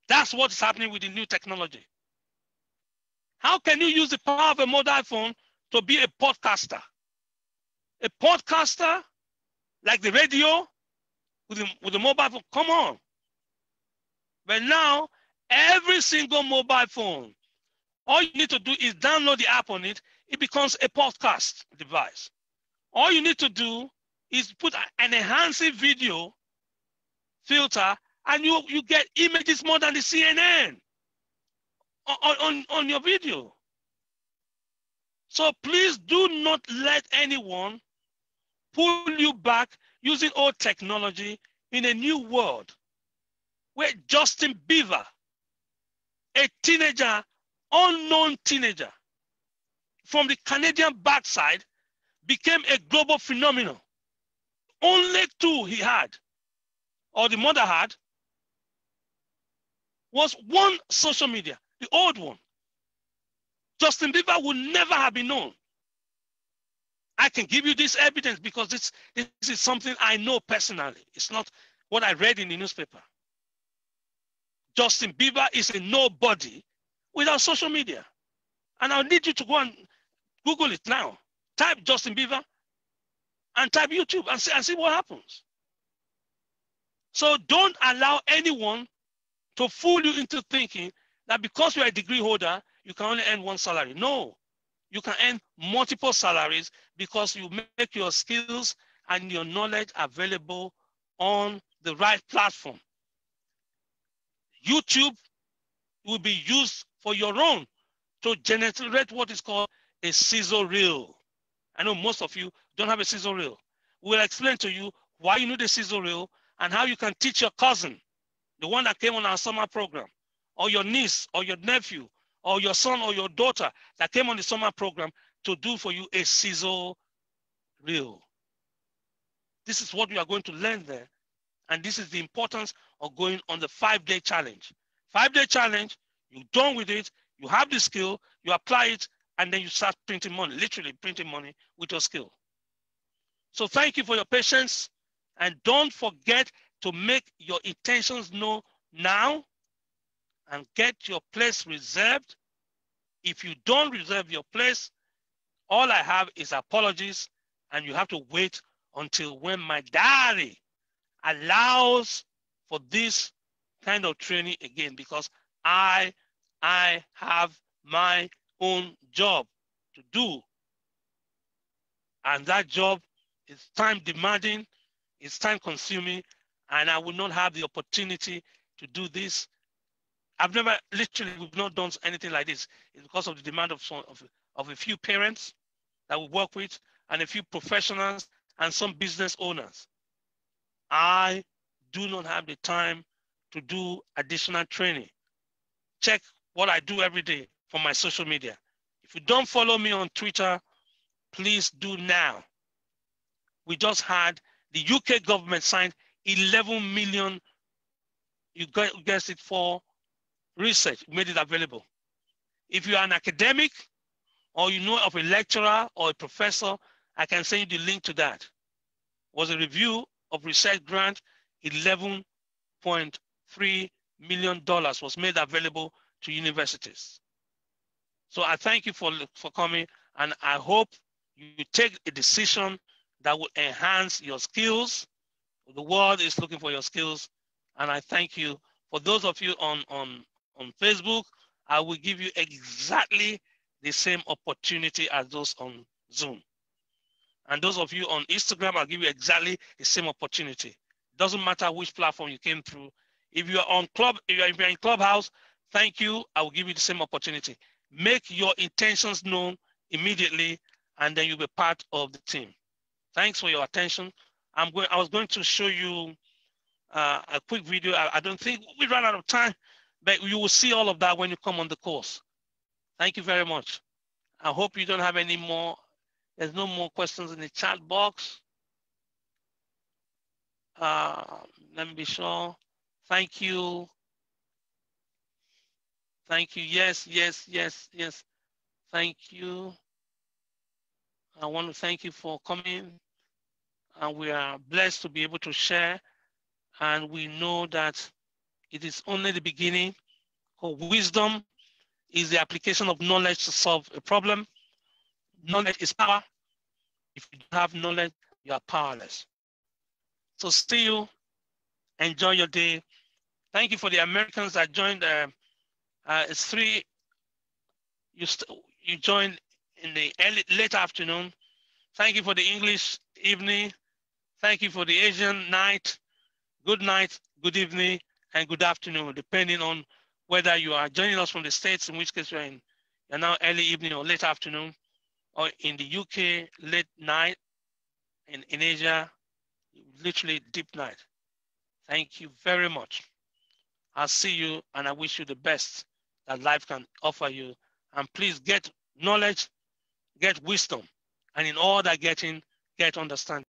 That's what is happening with the new technology. How can you use the power of a mobile phone to be a podcaster? A podcaster, like the radio, with the mobile phone, come on. But now, every single mobile phone, all you need to do is download the app on it. It becomes a podcast device. All you need to do is put an enhancing video filter, and you get images more than the CNN on your video. So please do not let anyone pull you back using old technology in a new world where Justin Bieber, a teenager, unknown teenager from the Canadian backside, became a global phenomenon. Only tool he had, or the mother had, was one social media, the old one. Justin Bieber would never have been known. I can give you this evidence because this is something I know personally. It's not what I read in the newspaper. Justin Bieber is a nobody without social media. And I'll need you to go and Google it now. Type Justin Bieber and type YouTube and see what happens. So don't allow anyone to fool you into thinking that because you're a degree holder, you can only earn one salary. No, you can earn multiple salaries because you make your skills and your knowledge available on the right platform. YouTube will be used for your own to generate what is called a sizzle reel. I know most of you don't have a sizzle reel. We'll explain to you why you need a sizzle reel and how you can teach your cousin, the one that came on our summer program, or your niece or your nephew, or your son or your daughter that came on the summer program to do for you a sizzle reel. This is what we are going to learn there. And this is the importance of going on the 5-day challenge. 5-day challenge, you're done with it, you have the skill, you apply it, and then you start printing money, literally printing money with your skill. So thank you for your patience. And don't forget to make your intentions known now and get your place reserved. If you don't reserve your place, all I have is apologies, and you have to wait until when my diary allows for this kind of training again, because I have my own job to do. And that job is time demanding, it's time consuming, and I will not have the opportunity to do this. We've not done anything like this. It's because of the demand of a few parents that we work with and a few professionals and some business owners. I do not have the time to do additional training. Check what I do every day from my social media. If you don't follow me on Twitter, please do now. We just had the UK government signed 11 million, you guessed it, for research, made it available. If you are an academic or you know of a lecturer or a professor, I can send you the link to that. It was a review of research grant, $11.3 million was made available to universities. So I thank you for coming, and I hope you take a decision that will enhance your skills. The world is looking for your skills, and I thank you. For those of you on Facebook, I will give you exactly the same opportunity as those on Zoom. And those of you on Instagram, I'll give you exactly the same opportunity. Doesn't matter which platform you came through. If you're in Clubhouse, thank you. I will give you the same opportunity. Make your intentions known immediately, and then you'll be part of the team. Thanks for your attention. I was going to show you a quick video. I don't think we ran out of time, but you will see all of that when you come on the course. Thank you very much. I hope you don't have any more. There's no more questions in the chat box. Let me be sure. Thank you. Thank you. Yes, yes, yes, yes. Thank you. I want to thank you for coming. And we are blessed to be able to share. And we know that it is only the beginning. Wisdom is the application of knowledge to solve a problem. Knowledge is power. If you don't have knowledge, you are powerless. So see you. Enjoy your day. Thank you for the Americans that joined. It's 3. You joined in the late afternoon. Thank you for the English evening. Thank you for the Asian night. Good night, good evening, and good afternoon, depending on whether you are joining us from the States, in which case you're now early evening or late afternoon, or in the UK, late night, and in Asia, literally deep night. Thank you very much. I'll see you, and I wish you the best that life can offer you. And please get knowledge, get wisdom, and in all that getting, get understanding.